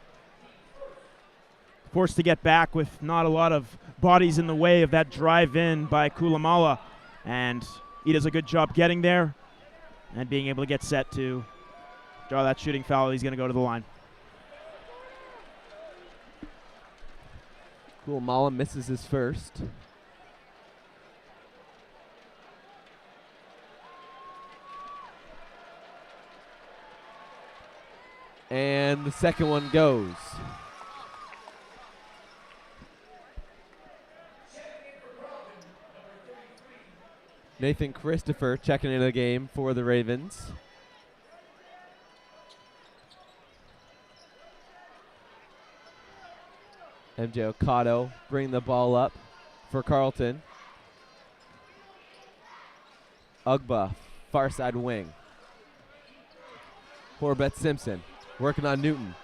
forced to get back with not a lot of bodies in the way of that drive in by Kulamala. And he does a good job getting there and being able to get set to draw that shooting foul. He's going to go to the line. Kulamala misses his first. And the second one goes. Nathan Christopher checking into the game for the Ravens. MJ Okado bring the ball up for Carleton. Ugba, far side wing. Corbett Simpson working on Newton.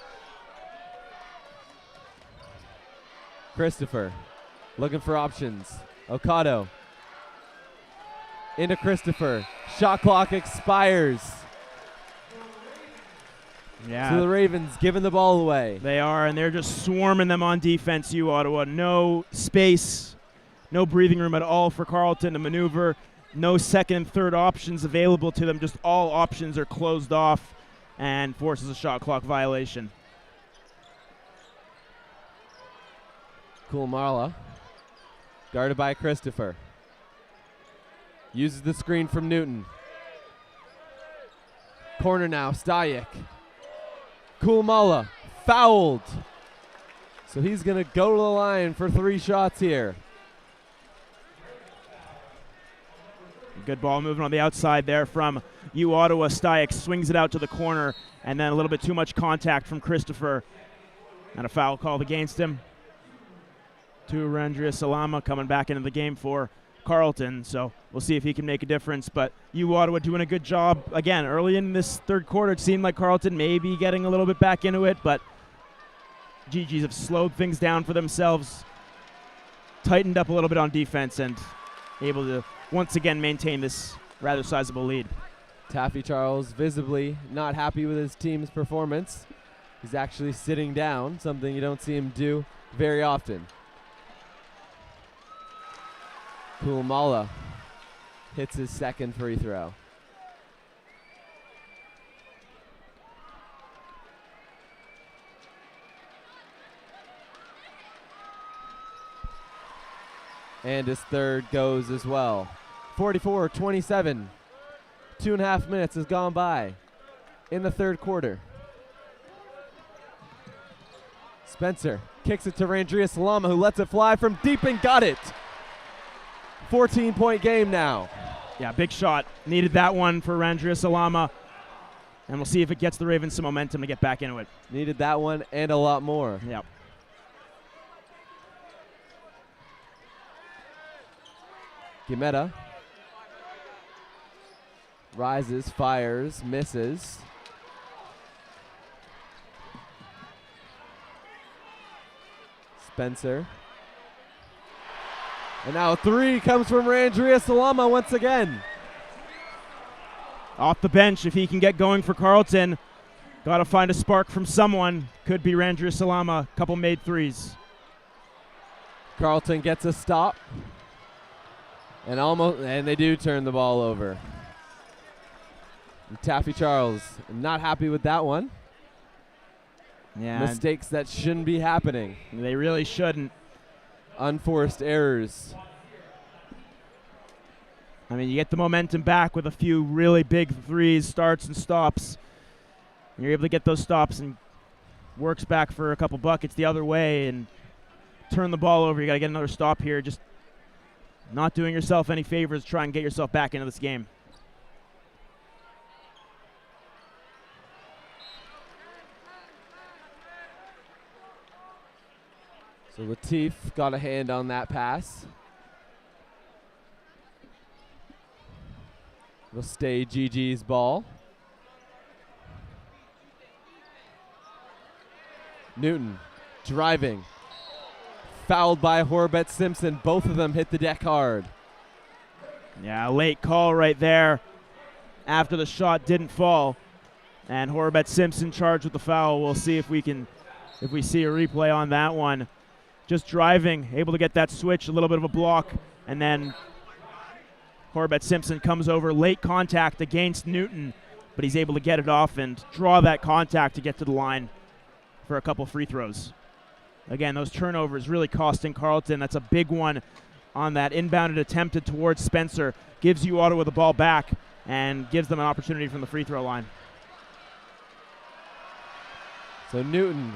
Christopher looking for options. Okado into Christopher. Shot clock expires. Yeah. So the Ravens giving the ball away. They are, and they're just swarming them on defense, Ottawa. No space, no breathing room at all for Carleton to maneuver. No second and third options available to them. Just all options are closed off and forces a shot clock violation. Kulmala, guarded by Christopher. Uses the screen from Newton. Corner now, Stajek. Kulmala, fouled. So he's going to go to the line for 3 shots here. Good ball movement on the outside there from Ottawa. Stajek swings it out to the corner, and then a little bit too much contact from Christopher. And a foul called against him. To Randria Salama coming back into the game for Carleton, so we'll see if he can make a difference. But Ottawa doing a good job. Again, early in this third quarter, it seemed like Carleton may be getting a little bit back into it, but Gee-Gees have slowed things down for themselves, tightened up a little bit on defense, and able to once again maintain this rather sizable lead. Taffy Charles visibly not happy with his team's performance. He's actually sitting down, something you don't see him do very often. Kulmala hits his second free throw. And his third goes as well. 44-27. 2.5 minutes has gone by in the third quarter. Spencer kicks it to Randria Salama, who lets it fly from deep and got it. 14-point game now. Yeah, big shot. Needed that one for Randria Salama. And we'll see if it gets the Ravens some momentum to get back into it. Needed that one and a lot more. Yep. Gimetta rises, fires, misses. Spencer. And now a 3 comes from Randria Salama once again. Off the bench, if he can get going for Carleton, got to find a spark from someone. Could be Randria Salama. Couple made threes. Carleton gets a stop. And they do turn the ball over. And Taffy Charles not happy with that one. Yeah. Mistakes that shouldn't be happening. They really shouldn't. Unforced errors. I mean, you get the momentum back with a few really big threes, starts and stops. And you're able to get those stops and works back for a couple buckets the other way and turn the ball over. You got to get another stop here. Just not doing yourself any favors. Try and get yourself back into this game. So Latif got a hand on that pass. Will stay Gee-Gees ball. Newton driving. Fouled by Horbett Simpson. Both of them hit the deck hard. Yeah, late call right there after the shot didn't fall. And Horbett Simpson charged with the foul. We'll see if we see a replay on that one. Just driving, able to get that switch, a little bit of a block, and then Horbett Simpson comes over, late contact against Newton, but he's able to get it off and draw that contact to get to the line for a couple free throws. Again, those turnovers really costing Carleton. That's a big one on that inbounded attempted towards Spencer. Gives Ottawa the ball back and gives them an opportunity from the free throw line. So Newton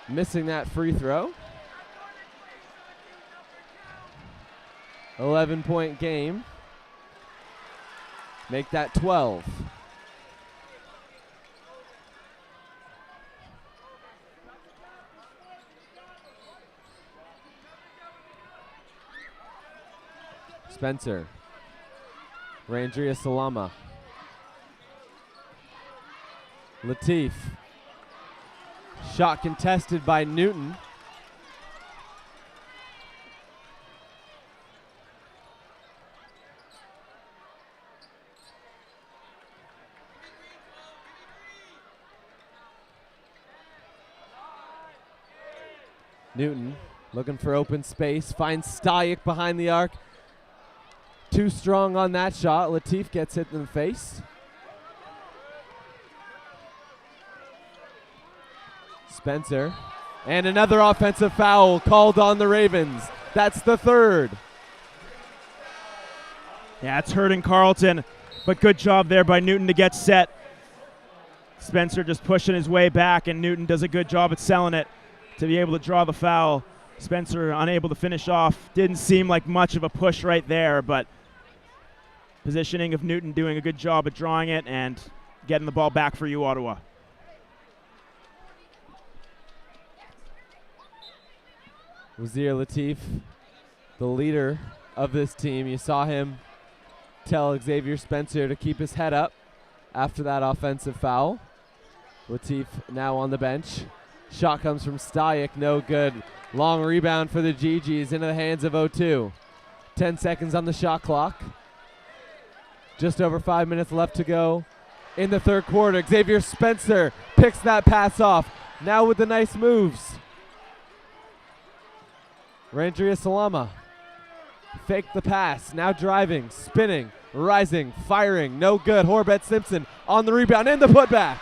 missing that free throw. 11-point game. Make that 12. Spencer. Randria Salama. Latif. Shot contested by Newton. Newton looking for open space, finds Stajek behind the arc. Too strong on that shot. Latif gets hit in the face. Spencer. And another offensive foul called on the Ravens. That's the third. Yeah, it's hurting Carleton, but good job there by Newton to get set. Spencer just pushing his way back, and Newton does a good job at selling it to be able to draw the foul. Spencer unable to finish off. Didn't seem like much of a push right there, but positioning of Newton doing a good job at drawing it and getting the ball back for you, Ottawa. Wazir Latif, the leader of this team. You saw him tell Xavier Spencer to keep his head up after that offensive foul. Latif now on the bench. Shot comes from Stajek, no good. Long rebound for the Gee-Gees into the hands of O2. 10 seconds on the shot clock. Just over 5 minutes left to go in the third quarter. Xavier Spencer picks that pass off. Now with the nice moves. Randria Salama. Fake the pass. Now driving, spinning, rising, firing. No good. Horbett Simpson on the rebound and the putback.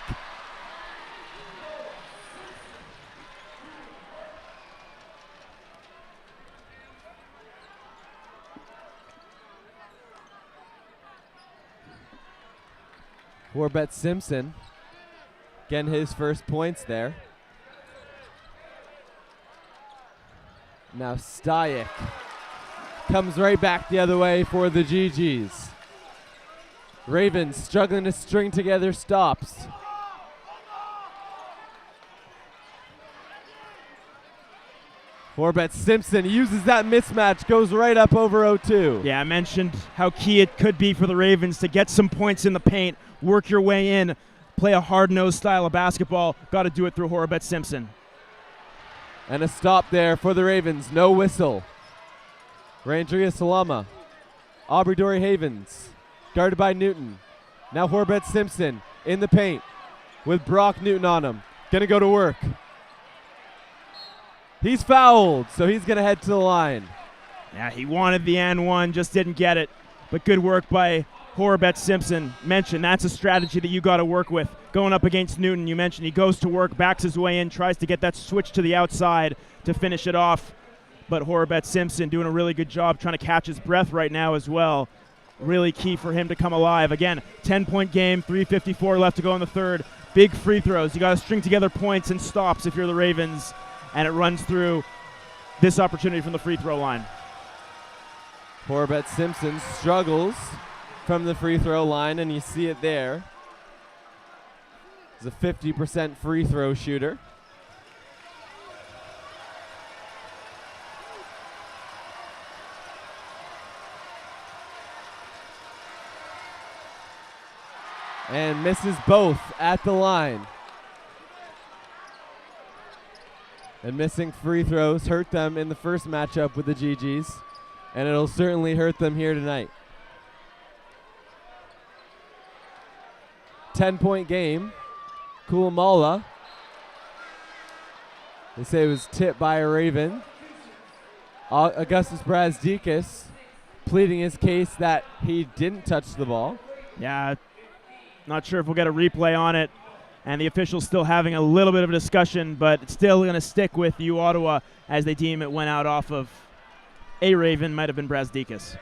Horbett Simpson getting his first points there. Now Stajek comes right back the other way for the Gee-Gees. Ravens struggling to string together stops. Horbett Simpson uses that mismatch, goes right up over O2. Yeah, I mentioned how key it could be for the Ravens to get some points in the paint, work your way in, play a hard-nosed style of basketball. Got to do it through Horbett Simpson. And a stop there for the Ravens. No whistle. Randria Salama. Aubrey Dory Havens. Guarded by Newton. Now Horbett Simpson in the paint with Brock Newton on him. Gonna go to work. He's fouled, so he's gonna head to the line. Yeah, he wanted the and one, just didn't get it. But good work by Horbett Simpson. Mentioned that's a strategy that you got to work with. Going up against Newton, you mentioned he goes to work, backs his way in, tries to get that switch to the outside to finish it off. But Horbett Simpson doing a really good job trying to catch his breath right now as well. Really key for him to come alive. Again, 10-point game, 3:54 left to go in the third. Big free throws. You got to string together points and stops if you're the Ravens. And it runs through this opportunity from the free throw line. Horbett Simpson struggles from the free throw line, and you see it there. He's a 50% free throw shooter. And misses both at the line. And missing free throws hurt them in the first matchup with the Gee-Gees, and it'll certainly hurt them here tonight. 10-point game. Kulamala. They say it was tipped by a Raven. Augustus Brazdeikis pleading his case that he didn't touch the ball. Yeah, not sure if we'll get a replay on it. And the officials still having a little bit of a discussion, but it's still going to stick with you, Ottawa, as they deem it went out off of a Raven, might have been Brazdeikis.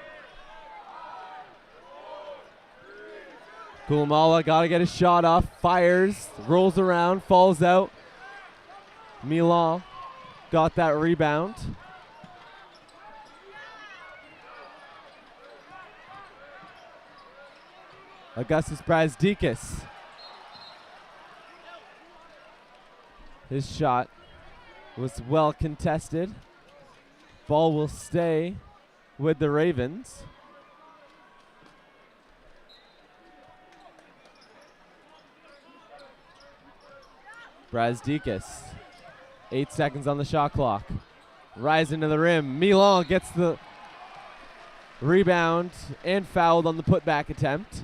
Kulamala got to get a shot off, fires, rolls around, falls out. Milan got that rebound. Augustus Brazdeikis. His shot was well contested. Ball will stay with the Ravens. Brazdeikis, 8 seconds on the shot clock. Rising to the rim. Milan gets the rebound and fouled on the putback attempt.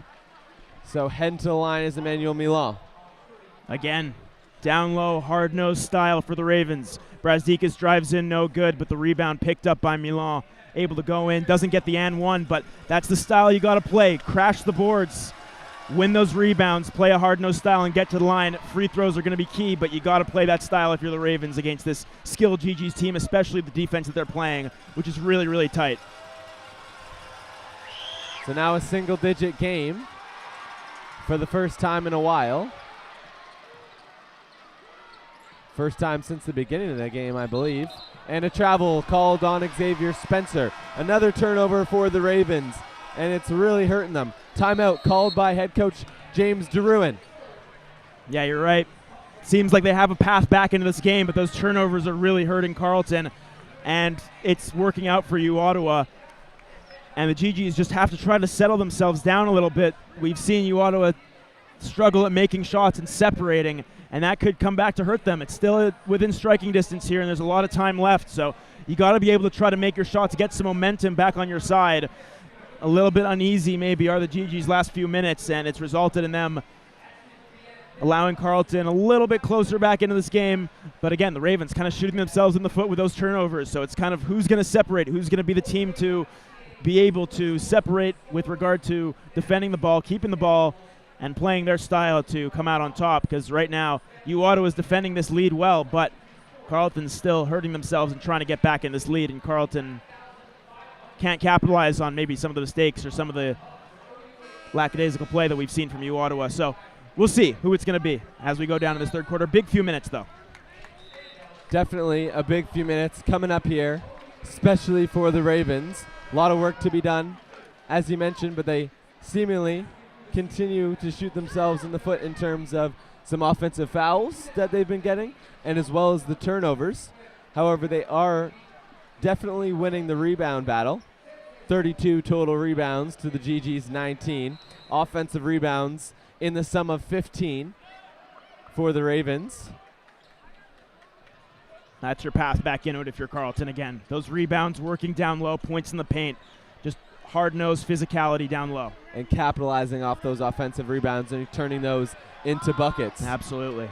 So heading to the line is Emmanuel Milan. Again, Down low, hard-nosed style for the Ravens. Brazdeikis drives in, no good, but the rebound picked up by Milan. Able to go in, doesn't get the and one, but that's the style you got to play. Crash the boards, win those rebounds, play a hard-nosed style, and get to the line. Free throws are going to be key, but you got to play that style if you're the Ravens against this skilled Gee-Gees team, especially the defense that they're playing, which is really, really tight. So now a single-digit game for the first time in a while. First time since the beginning of that game, I believe. And a travel called on Xavier Spencer. Another turnover for the Ravens, and it's really hurting them. Timeout called by head coach James Deruin. Yeah, you're right. Seems like they have a path back into this game, but those turnovers are really hurting Carleton, and it's working out for you, Ottawa. And the Gee-Gees just have to try to settle themselves down a little bit. We've seen you, Ottawa, struggle at making shots and separating, and that could come back to hurt them. It's still within striking distance here, and there's a lot of time left, so you got to be able to try to make your shots, get some momentum back on your side. A little bit uneasy maybe are the Gee-Gees' last few minutes, and it's resulted in them allowing Carleton a little bit closer back into this game. But again, the Ravens kind of shooting themselves in the foot with those turnovers, so it's kind of who's going to separate, who's going to be the team to be able to separate with regard to defending the ball, keeping the ball, and playing their style to come out on top, because right now, Ottawa is defending this lead well, but Carleton's still hurting themselves and trying to get back in this lead, and Carleton can't capitalize on maybe some of the mistakes or some of the lackadaisical play that we've seen from Ottawa. So we'll see who it's going to be as we go down in this third quarter. Big few minutes, though. Definitely a big few minutes coming up here, especially for the Ravens. A lot of work to be done, as you mentioned, but they seemingly continue to shoot themselves in the foot in terms of some offensive fouls that they've been getting, and as well as the turnovers. However, they are definitely winning the rebound battle. 32 total rebounds to the Gee-Gees 19. Offensive rebounds in the sum of 15 for the Ravens. That's your path back into it if you're Carleton again. Those rebounds, working down low, points in the paint, just hard-nosed physicality down low. And capitalizing off those offensive rebounds and turning those into buckets. Absolutely.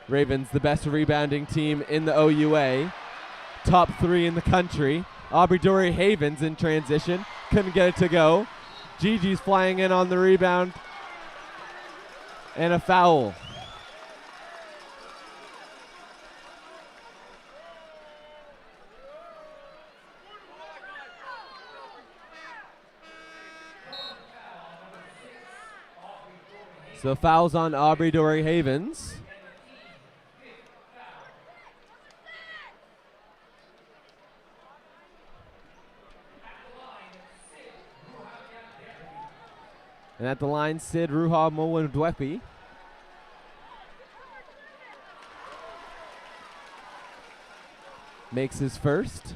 Ravens, the best rebounding team in the OUA. Top 3 in the country. Aubrey Dory Havens in transition. Couldn't get it to go. Gee-Gees flying in on the rebound. And a foul. So fouls on Aubrey Dory Havens. And at the line, Sid Ruha Mowendwepi. Makes his first.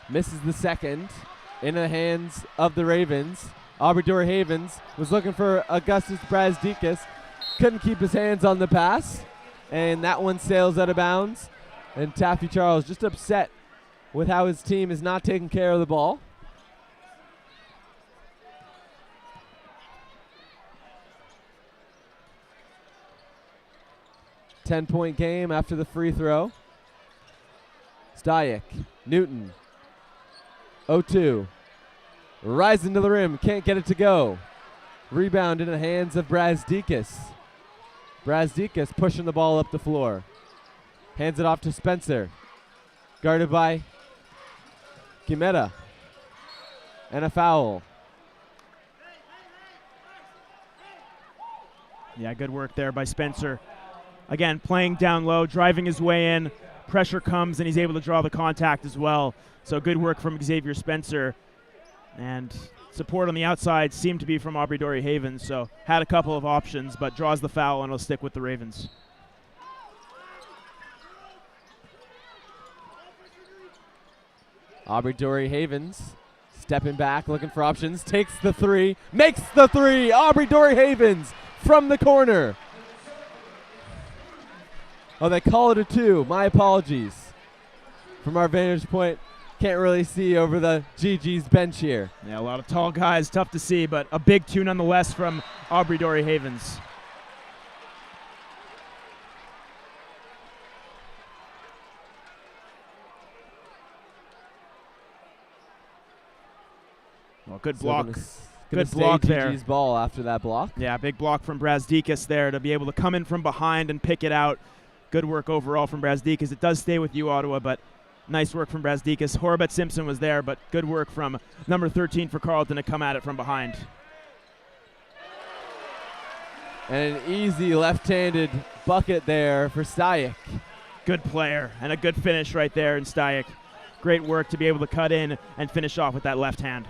Misses the second in the hands of the Ravens. Aubrey Dory Havens was looking for Augustus Brazdeikis. Couldn't keep his hands on the pass. And that one sails out of bounds. And Taffy Charles just upset with how his team is not taking care of the ball. Ten-point game after the free throw. Stayek, Newton, 0-2. Rising to the rim, can't get it to go. Rebound in the hands of Brazdeikis. Brazdeikis pushing the ball up the floor. Hands it off to Spencer. Guarded by Kimeta. And a foul. Yeah, good work there by Spencer. Again, playing down low, driving his way in. Pressure comes, and he's able to draw the contact as well. So good work from Xavier Spencer. And support on the outside seemed to be from Aubrey Dory Havens. So had a couple of options, but draws the foul, and will stick with the Ravens. Aubrey Dory Havens stepping back, looking for options, takes the three, makes the three. Aubrey Dory Havens from the corner. Oh, they call it a 2. My apologies. From our vantage point, can't really see over the Gee-Gees bench here. Yeah, a lot of tall guys, tough to see, but a big two nonetheless from Ottawa Gee-Gees. Well, good block. Good block there. Gee-Gees ball after that block. Yeah, big block from Brazdeikis there to be able to come in from behind and pick it out. Good work overall from Brazdeikis. It does stay with you, Ottawa, but nice work from Brazdeikis. Horabet Simpson was there, but good work from number 13 for Carleton to come at it from behind. And an easy left-handed bucket there for Stayek. Good player and a good finish right there in Stayek. Great work to be able to cut in and finish off with that left hand.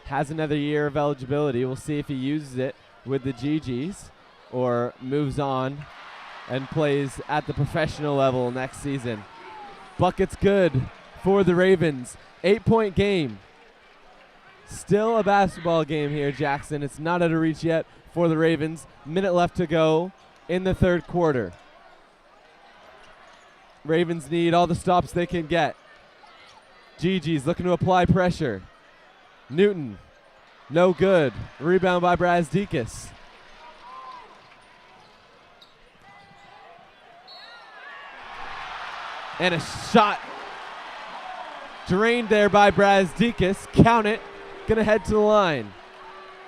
Has another year of eligibility. We'll see if he uses it with the Gee-Gees or moves on and plays at the professional level next season. Bucket's good for the Ravens. 8-point game. Still a basketball game here, Jackson. It's not out of reach yet for the Ravens. Minute left to go in the third quarter. Ravens need all the stops they can get. Gee-Gees looking to apply pressure. Newton, no good. Rebound by Brazdeikis. And a shot drained there by Brazdeikis. Count it. Gonna head to the line.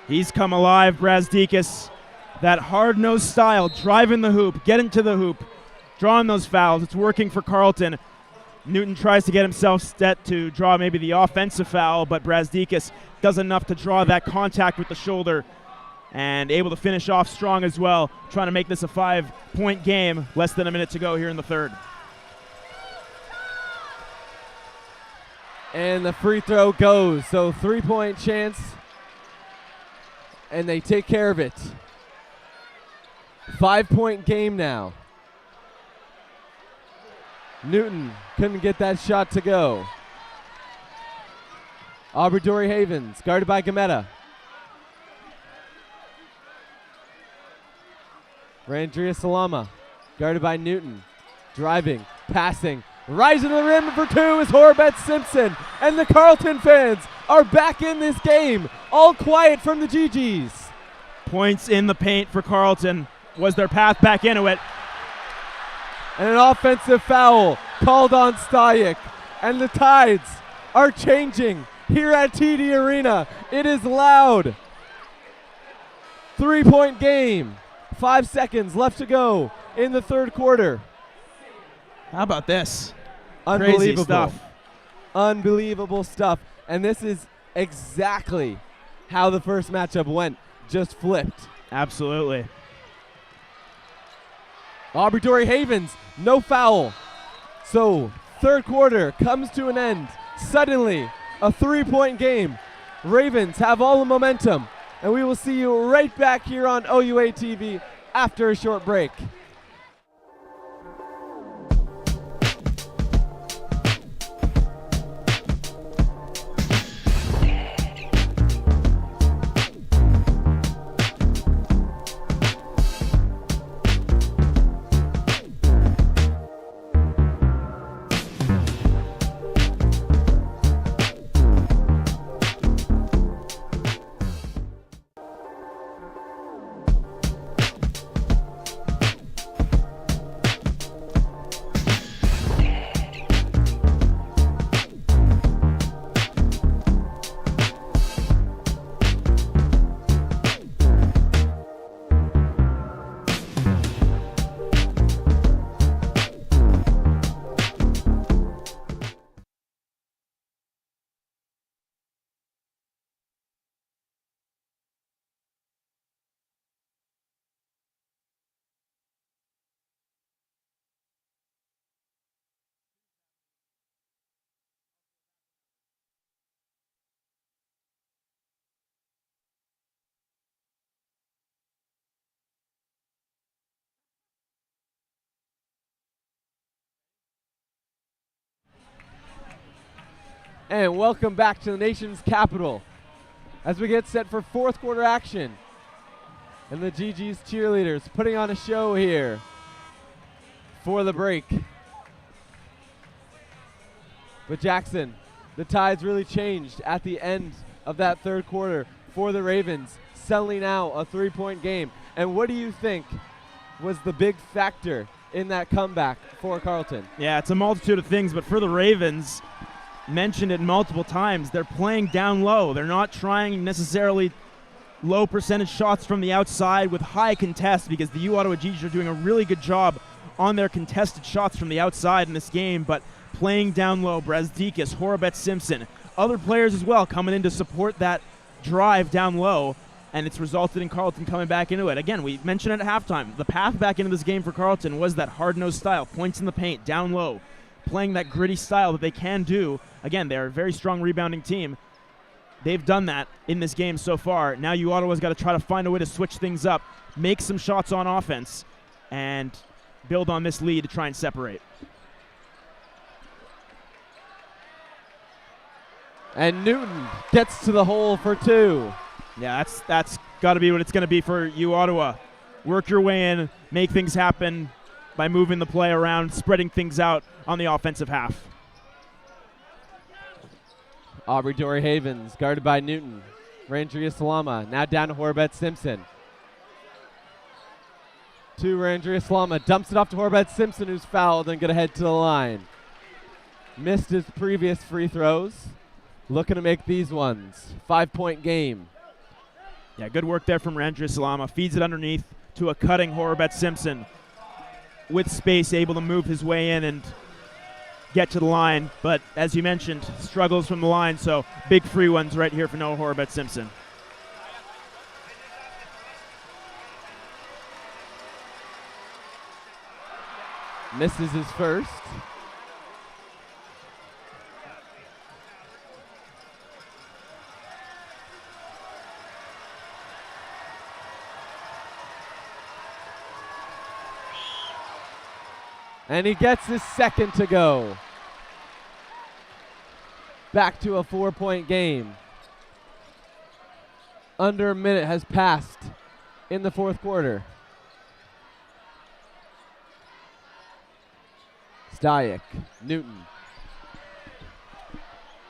He's come alive, Brazdeikis. That hard-nosed style, driving the hoop, getting to the hoop, drawing those fouls. It's working for Carleton. Newton tries to get himself set to draw maybe the offensive foul, but Brazdeikis does enough to draw that contact with the shoulder and able to finish off strong as well, trying to make this a 5-point game. Less than a minute to go here in the third. And the free throw goes. So 3-point chance, and they take care of it. 5-point game now. Newton couldn't get that shot to go. Ottawa Gee-Gees guarded by Gametta. Randria Salama guarded by Newton. Driving, passing, rising to the rim for two is Horabet Simpson. And the Carleton fans are back in this game. All quiet from the Gee-Gees. Points in the paint for Carleton was their path back into it. And an offensive foul called on Stayek. And the tides are changing here at TD Arena. It is loud. 3-point game. 5 seconds left to go in the third quarter. How about this? Unbelievable Crazy stuff. Unbelievable stuff. And this is exactly how the first matchup went. Just flipped. Absolutely. Ottawa Gee-Gees, no foul. So third quarter comes to an end. Suddenly, a 3-point game. Ravens have all the momentum. And we will see you right back here on OUA TV after a short break. And welcome back to the nation's capital as we get set for fourth quarter action. And the Gee-Gees cheerleaders putting on a show here for the break. But Jackson, the tides really changed at the end of that third quarter for the Ravens, selling out a 3-point game. And what do you think was the big factor in that comeback for Carleton? Yeah, it's a multitude of things, but for the Ravens, mentioned it multiple times, they're playing down low. They're not trying necessarily low percentage shots from the outside with high contest, because the Ottawa Gee-Gees are doing a really good job on their contested shots from the outside in this game, but playing down low. Brazdeikis, Horobet Simpson, other players as well coming in to support that drive down low, and it's resulted in Carleton coming back into it. Again, we mentioned it at halftime. The path back into this game for Carleton was that hard-nosed style, points in the paint, down low, playing that gritty style that they can do. Again, they're a very strong rebounding team. They've done that in this game so far. Now Ottawa's got to try to find a way to switch things up, make some shots on offense, and build on this lead to try and separate. And Newton gets to the hole for 2. Yeah, that's got to be what it's going to be for Ottawa. Work your way in, make things happen by moving the play around, spreading things out on the offensive half. Aubrey Dory Havens guarded by Newton. Randria Salama now down to Horobet Simpson. To Randria Salama, dumps it off to Horobet Simpson, who's fouled and going to head to the line. Missed his previous free throws. Looking to make these ones. 5-point game. Yeah, good work there from Randria Salama. Feeds it underneath to a cutting Horobet Simpson. With space, able to move his way in and get to the line. But as you mentioned, struggles from the line, so big free ones right here for Noah Horobet Simpson. Misses his first. And he gets his second to go. Back to a 4-point game. Under a minute has passed in the fourth quarter. Stuyck, Newton.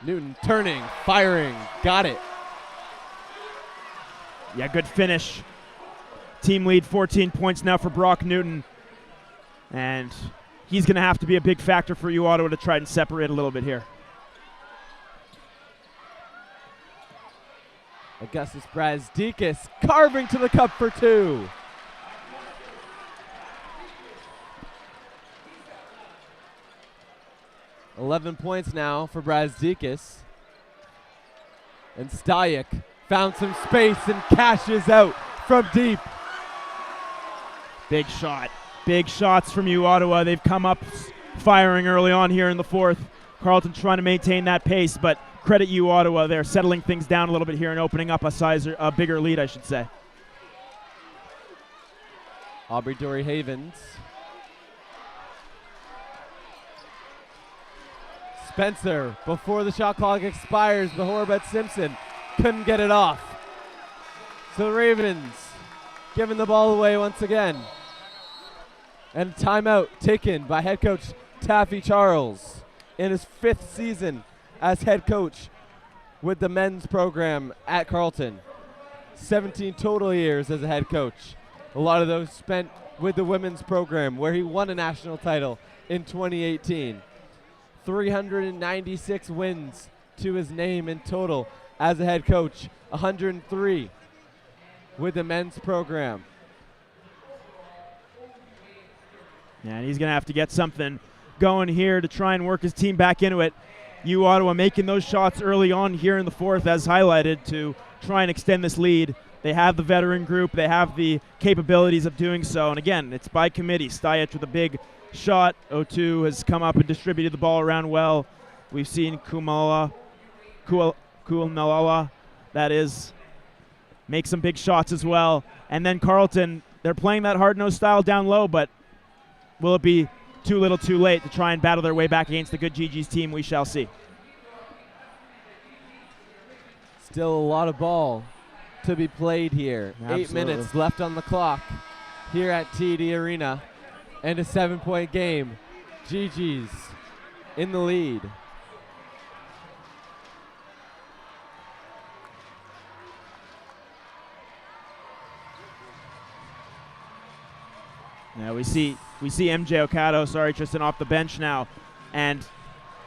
Newton turning, firing, got it. Yeah, good finish. Team lead 14 points now for Brock Newton. And he's going to have to be a big factor for Ottawa to try and separate a little bit here. Augustus Brazdeikis carving to the cup for 2. $11 points now for Brazdeikis. And Stuyck found some space and cashes out from deep. Big shot. Big shots from Ottawa. They've come up firing early on here in the fourth. Carleton trying to maintain that pace, but credit Ottawa. They're settling things down a little bit here and opening up a bigger lead, I should say. Aubrey Dory Havens. Spencer, before the shot clock expires, but Horobet Simpson couldn't get it off. So the Ravens giving the ball away once again. And timeout taken by head coach Taffy Charles in his 5th season as head coach with the men's program at Carleton. 17 total years as a head coach. A lot of those spent with the women's program, where he won a national title in 2018. 396 wins to his name in total as a head coach. 103 with the men's program. Yeah, and he's going to have to get something going here to try and work his team back into it. Ottawa making those shots early on here in the fourth, as highlighted, to try and extend this lead. They have the veteran group. They have the capabilities of doing so. And again, it's by committee. Stuyck with a big shot. O2 has come up and distributed the ball around well. We've seen Kumalala, that is, make some big shots as well. And then Carleton, they're playing that hard-nosed style down low, but will it be too little too late to try and battle their way back against the good Gee-Gees team? We shall see. Still a lot of ball to be played here. Absolutely. 8 minutes left on the clock here at TD Arena. And a 7-point game. Gee-Gees in the lead. Yeah, we see MJ Okado, Tristan, off the bench now. And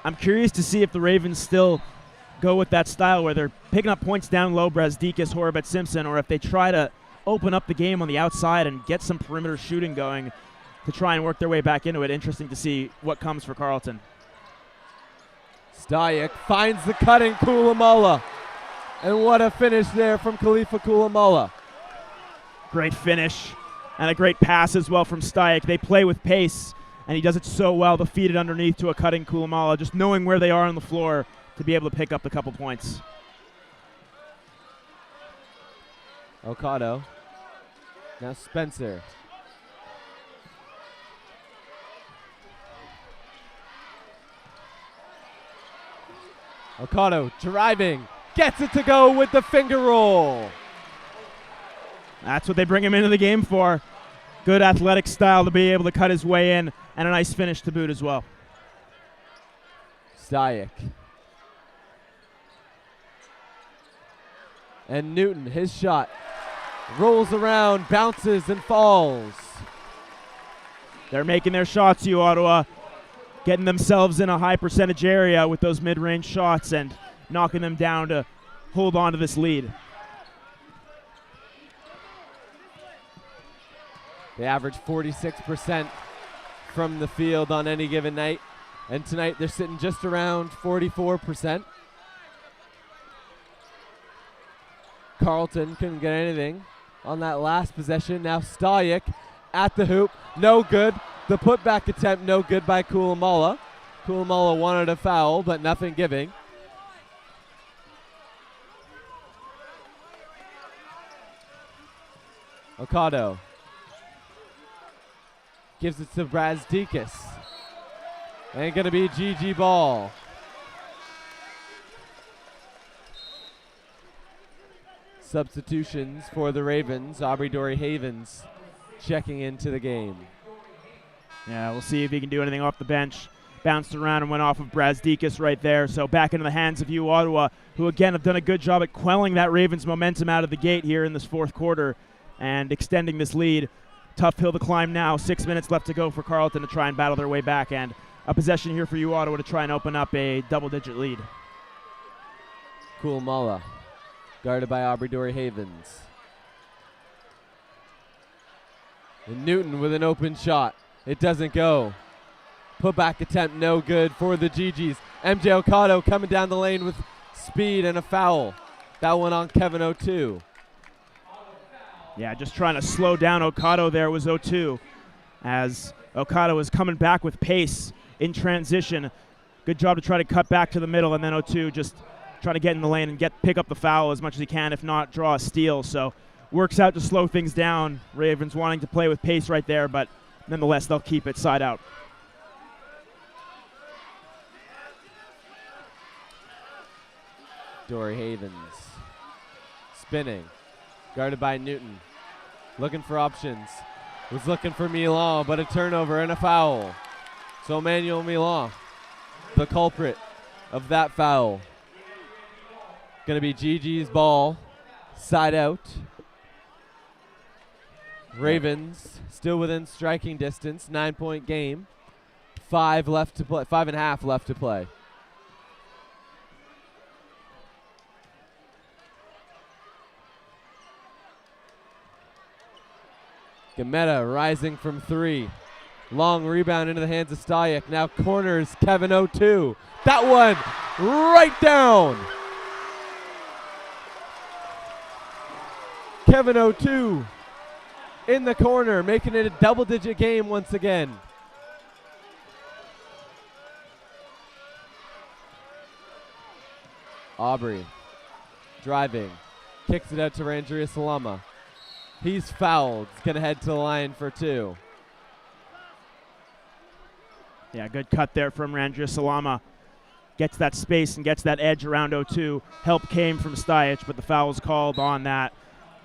I'm curious to see if the Ravens still go with that style where they're picking up points down low, Brazdikis, Horobet, Simpson, or if they try to open up the game on the outside and get some perimeter shooting going to try and work their way back into it. Interesting to see what comes for Carleton. Stajic finds the cutting Kulamala. And what a finish there from Khalifa Kulamala. Great finish and a great pass as well from Stajic. They play with pace, and he does it so well to feed it underneath to a cutting Kulamala, just knowing where they are on the floor to be able to pick up a couple points. Okado. Now Spencer. Okado driving. Gets it to go with the finger roll. That's what they bring him into the game for. Good athletic style to be able to cut his way in, and a nice finish to boot as well. Stajic. And Newton, his shot. Rolls around, bounces, and falls. They're making their shots, Ottawa. Getting themselves in a high percentage area with those mid-range shots and knocking them down to hold on to this lead. They average 46% from the field on any given night. And tonight they're sitting just around 44%. Carleton couldn't get anything on that last possession. Now Stajic at the hoop. No good. The putback attempt no good by Kulamala. Kulamala wanted a foul, but nothing giving. Okado gives it to Brazdikis. And going to be GG ball. Substitutions for the Ravens. Aubrey Dory-Havens checking into the game. Yeah, we'll see if he can do anything off the bench. Bounced around and went off of Brazdikis right there. So back into the hands of Ottawa, who again have done a good job at quelling that Ravens momentum out of the gate here in this fourth quarter and extending this lead. Tough hill to climb now. 6 minutes left to go for Carleton to try and battle their way back, and a possession here for Ottawa to try and open up a double-digit lead. Kulamala, guarded by Aubrey Dory-Havens. And Newton with an open shot. It doesn't go. Putback attempt no good for the Gee-Gees. MJ Okado coming down the lane with speed and a foul. That one on Kevin O2. Yeah, just trying to slow down Okado there was O2, as Okado is coming back with pace in transition. Good job to try to cut back to the middle, and then O2 just trying to get in the lane and pick up the foul as much as he can, if not draw a steal. So works out to slow things down. Ravens wanting to play with pace right there, but nonetheless they'll keep it side out. Dory-Havens spinning, guarded by Newton. Looking for options. Was looking for Milan, but a turnover and a foul. So Emmanuel Milan, the culprit of that foul. Going to be Gee-Gees ball, side out. Ravens still within striking distance, 9-point game. 5 left to play, 5.5 left to play. Gametta rising from 3. Long rebound into the hands of Stajic. Now corners Kevin O2. That one right down. Kevin O2 in the corner, making it a double-digit game once again. Aubrey driving, kicks it out to Randria Salama. He's fouled. He's going to head to the line for 2. Yeah, good cut there from Randria Salama. Gets that space and gets that edge around O2. Help came from Stajic, but the foul was called on that.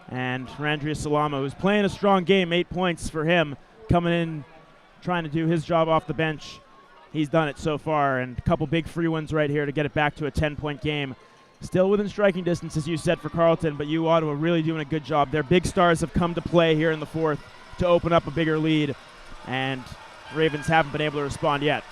And Randria Salama, who's playing a strong game, 8 points for him, coming in, trying to do his job off the bench. He's done it so far, and a couple big free ones right here to get it back to a 10-point game. Still within striking distance, as you said, for Carleton, but Ottawa really doing a good job. Their big stars have come to play here in the fourth to open up a bigger lead, and Ravens haven't been able to respond yet.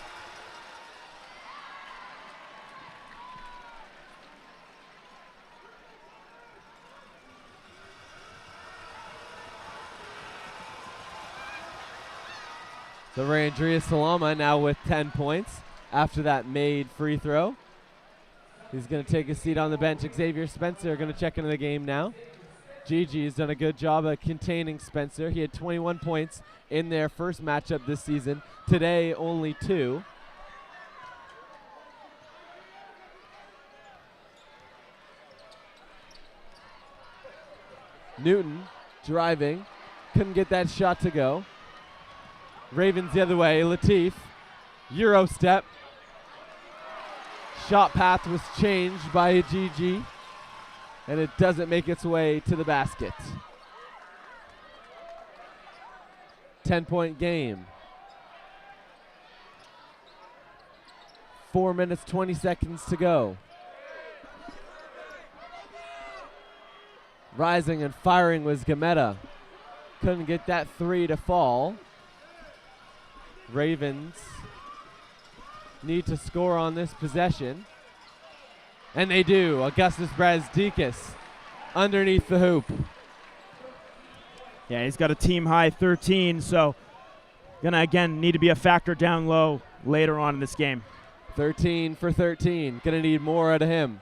So Andrea Salama now with 10 points after that made free throw. He's going to take a seat on the bench. Xavier Spencer going to check into the game now. Gee-Gee has done a good job of containing Spencer. He had 21 points in their first matchup this season. Today, only 2. Newton driving. Couldn't get that shot to go. Ravens the other way. Latif. Euro step. Shot path was changed by a Gee-Gee, and it doesn't make its way to the basket. 10-point game. 4 minutes, 20 seconds to go. Rising and firing was Gametta. Couldn't get that 3 to fall. Ravens need to score on this possession. And they do. Augustus Brazdeikis underneath the hoop. Yeah, he's got a team high 13, so gonna again need to be a factor down low later on in this game. 13 for 13. Gonna need more out of him.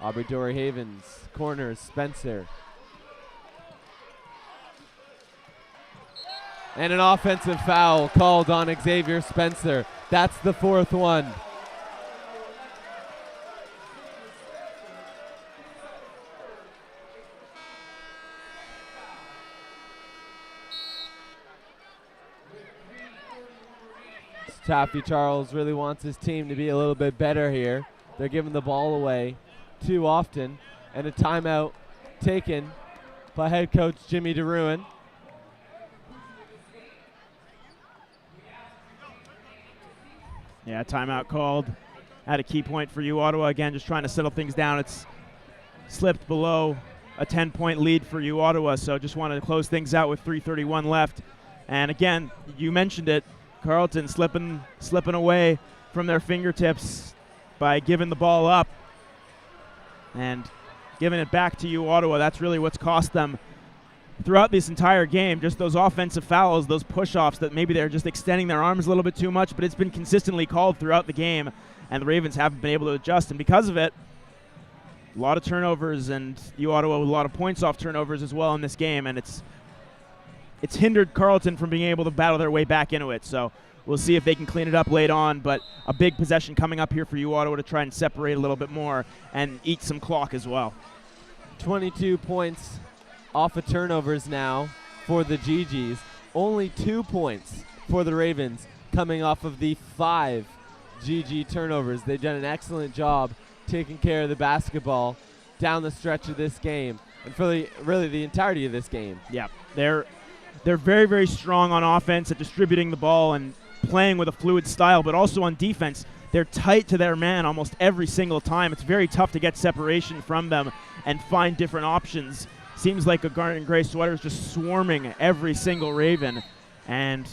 Aubrey Dory Havens, corners, Spencer. And an offensive foul called on Xavier Spencer. That's the 4th one. Taffy Charles really wants his team to be a little bit better here. They're giving the ball away too often, and a timeout taken by head coach Jimmy DeRuin. Yeah, timeout called at a key point for you, Ottawa. Again, just trying to settle things down. It's slipped below a 10-point lead for you, Ottawa, so just wanted to close things out with 3:31 left. And again, you mentioned it, Carleton slipping away from their fingertips by giving the ball up and giving it back to you, Ottawa. That's really what's cost them throughout this entire game. Just those offensive fouls, those push-offs that maybe they're just extending their arms a little bit too much, but it's been consistently called throughout the game, and the Ravens haven't been able to adjust. And because of it, a lot of turnovers, and you, Ottawa, with a lot of points off turnovers as well in this game, and it's hindered Carleton from being able to battle their way back into it. So we'll see if they can clean it up late on, but a big possession coming up here for you, Ottawa, to try and separate a little bit more and eat some clock as well. 22 points off of turnovers now for the Gee-Gees. Only 2 points for the Ravens coming off of the 5 Gee-Gee turnovers. They've done an excellent job taking care of the basketball down the stretch of this game and for really the entirety of this game. Yeah, they're very, very strong on offense at distributing the ball and playing with a fluid style, but also on defense, they're tight to their man almost every single time. It's very tough to get separation from them and find different options. Seems like a garnet and gray sweater is just swarming every single Raven, and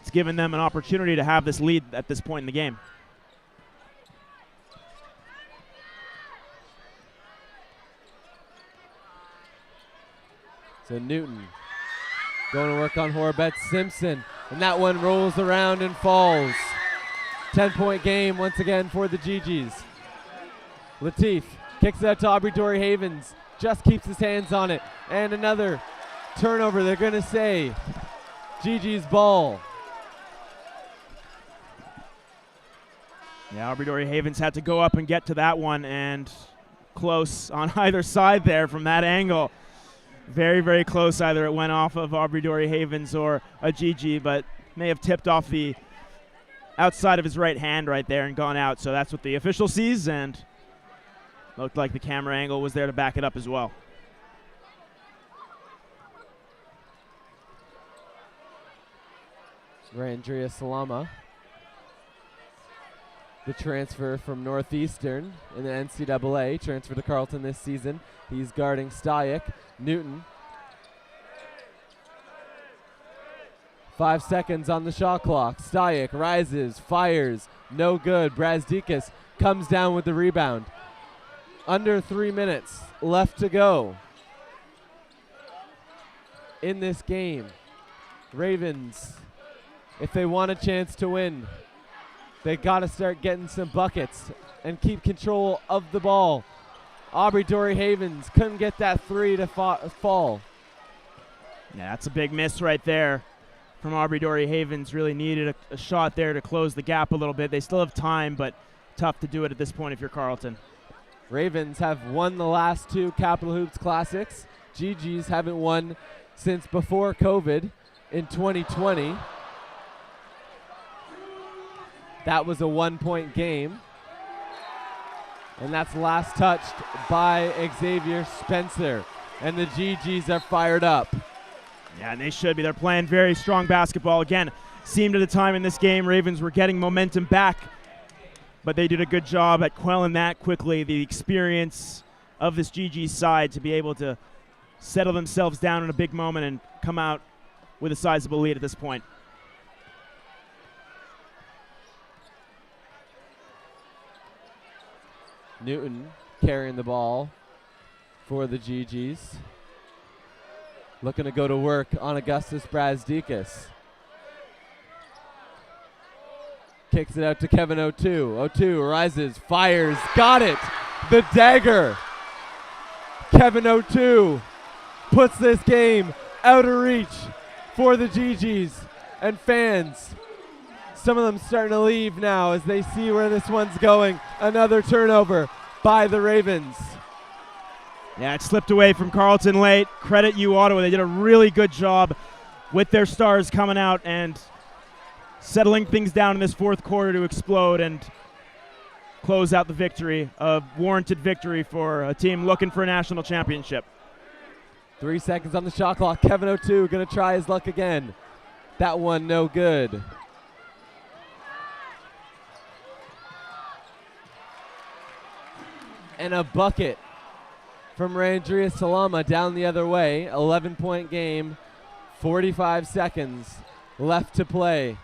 it's given them an opportunity to have this lead at this point in the game. So Newton going to work on Horbett Simpson, and that one rolls around and falls. 10-point game once again for the Gee-Gees. Latif kicks it out to Aubrey Dory Havens, just keeps his hands on it, and another turnover. They're going to say Gee-Gees ball. Yeah, Aubrey Dory Havens had to go up and get to that one, and close on either side there from that angle. Very, very close. Either it went off of Aubrey Dory Havens or a Gee-Gee, but may have tipped off the outside of his right hand right there and gone out. So that's what the official sees, and looked like the camera angle was there to back it up as well. Andrea Salama the transfer from Northeastern in the NCAA, transferred to Carleton this season. He's guarding Stuyck. Newton. 5 seconds on the shot clock. Stuyck rises, fires, no good. Brazdeikis comes down with the rebound. Under 3 minutes left to go in this game. Ravens, if they want a chance to win, they got to start getting some buckets and keep control of the ball. Aubrey Dory Havens couldn't get that three to fall. Yeah, that's a big miss right there from Aubrey Dory Havens. Really needed a shot there to close the gap a little bit. They still have time, but tough to do it at this point if you're Carleton. Ravens have won the last 2 Capital Hoops Classics. Gee-Gees haven't won since before COVID in 2020. That was a 1-point game. And that's last touched by Xavier Spencer. And the Gee-Gees are fired up. Yeah, and they should be. They're playing very strong basketball. Again, seemed at a time in this game Ravens were getting momentum back, but they did a good job at quelling that quickly. The experience of this Gee-Gees side to be able to settle themselves down in a big moment and come out with a sizable lead at this point. Newton carrying the ball for the Gee-Gees. Looking to go to work on Augustus Brazdeikis. Kicks it out to Kevin O'Toole. O'Toole rises, fires, got it! The dagger! Kevin O'Toole puts this game out of reach for the Gee-Gees and fans. Some of them starting to leave now as they see where this one's going. Another turnover by the Ravens. Yeah, it slipped away from Carleton late. Credit you, Ottawa. They did a really good job with their stars coming out and settling things down in this fourth quarter to explode and close out the victory, a warranted victory for a team looking for a national championship. 3 seconds on the shot clock. Kevin O'Toole going to try his luck again. That one no good. And a bucket from Randria Salama down the other way. 11-point game, 45 seconds left to play.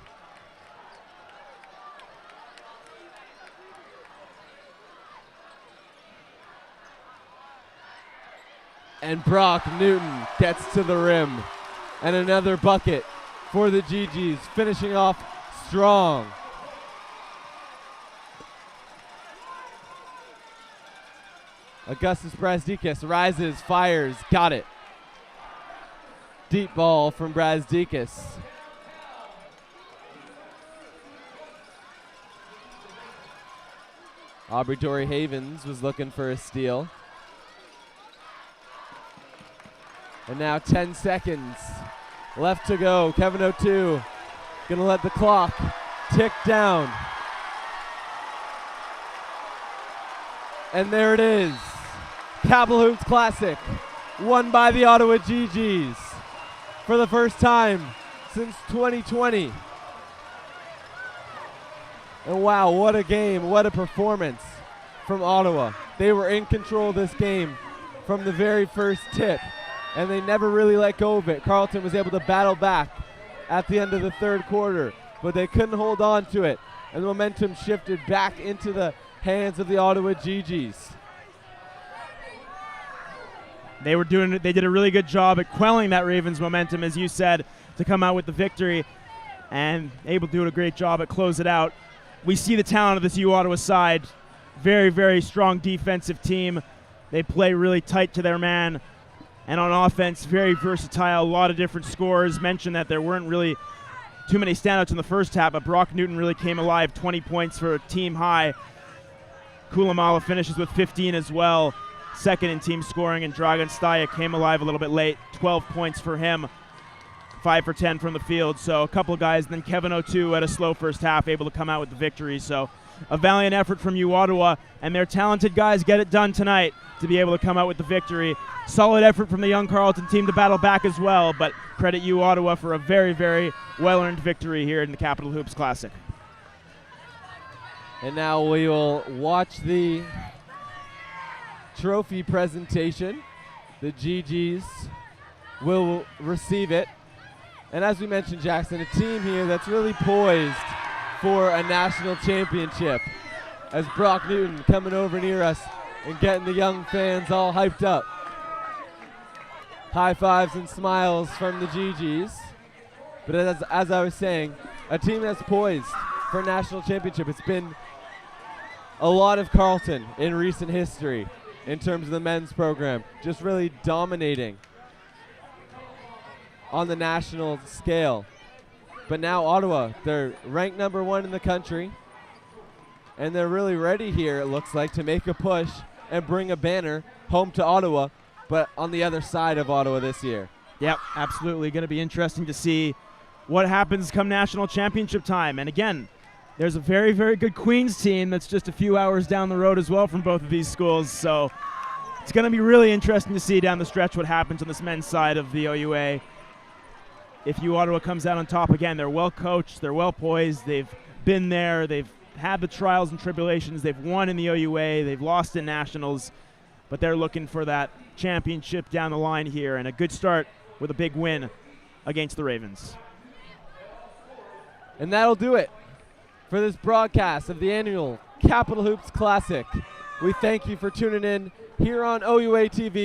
And Brock Newton gets to the rim. And another bucket for the Gee-Gees, finishing off strong. Augustus Brazdeikis rises, fires, got it. Deep ball from Brazdeikis. Aubrey Dory Havens was looking for a steal. And now 10 seconds left to go. Kevin O'Toole gonna let the clock tick down. And there it is. Capital Hoops Classic, won by the Ottawa Gee-Gees for the first time since 2020. And wow, what a game, what a performance from Ottawa. They were in control of this game from the very first tip, and they never really let go of it. Carleton was able to battle back at the end of the third quarter, but they couldn't hold on to it, and the momentum shifted back into the hands of the Ottawa Gee-Gees. They did a really good job at quelling that Ravens momentum, as you said, to come out with the victory, and able to do a great job at close it out. We see the talent of this U Ottawa side. Very, very strong defensive team. They play really tight to their man, and on offense, very versatile. A lot of different scores. Mentioned that there weren't really too many standouts in the first half, but Brock Newton really came alive. 20 points for a team high. Kulamala finishes with 15 as well. Second in team scoring, and Dragan Stuyck came alive a little bit late. 12 points for him. 5 for 10 from the field. So a couple of guys. Then Kevin O'Toole at a slow first half, able to come out with the victory. So a valiant effort from U Ottawa, and their talented guys get it done tonight to be able to come out with the victory. Solid effort from the young Carleton team to battle back as well, but credit U Ottawa for a very, very well-earned victory here in the Capital Hoops Classic. And now we will watch the trophy presentation. The Gee-Gees will receive it. And as we mentioned, Jackson, a team here that's really poised for a national championship. As Brock Newton coming over near us and getting the young fans all hyped up. High fives and smiles from the Gee-Gees. But as I was saying, a team that's poised for a national championship. It's been a lot of Carleton in recent history in terms of the men's program, just really dominating on the national scale. But now Ottawa, they're ranked #1 in the country, and they're really ready here, it looks like, to make a push and bring a banner home to Ottawa, but on the other side of Ottawa this year. Yep, absolutely. Going to be interesting to see what happens come national championship time. And again, there's a very, very good Queens team that's just a few hours down the road as well from both of these schools. So it's going to be really interesting to see down the stretch what happens on this men's side of the OUA. If Ottawa comes out on top again, they're well coached, they're well poised, they've been there, they've had the trials and tribulations, they've won in the OUA, they've lost in nationals, but they're looking for that championship down the line here, and a good start with a big win against the Ravens. And that'll do it for this broadcast of the annual Capital Hoops Classic. We thank you for tuning in here on OUA TV.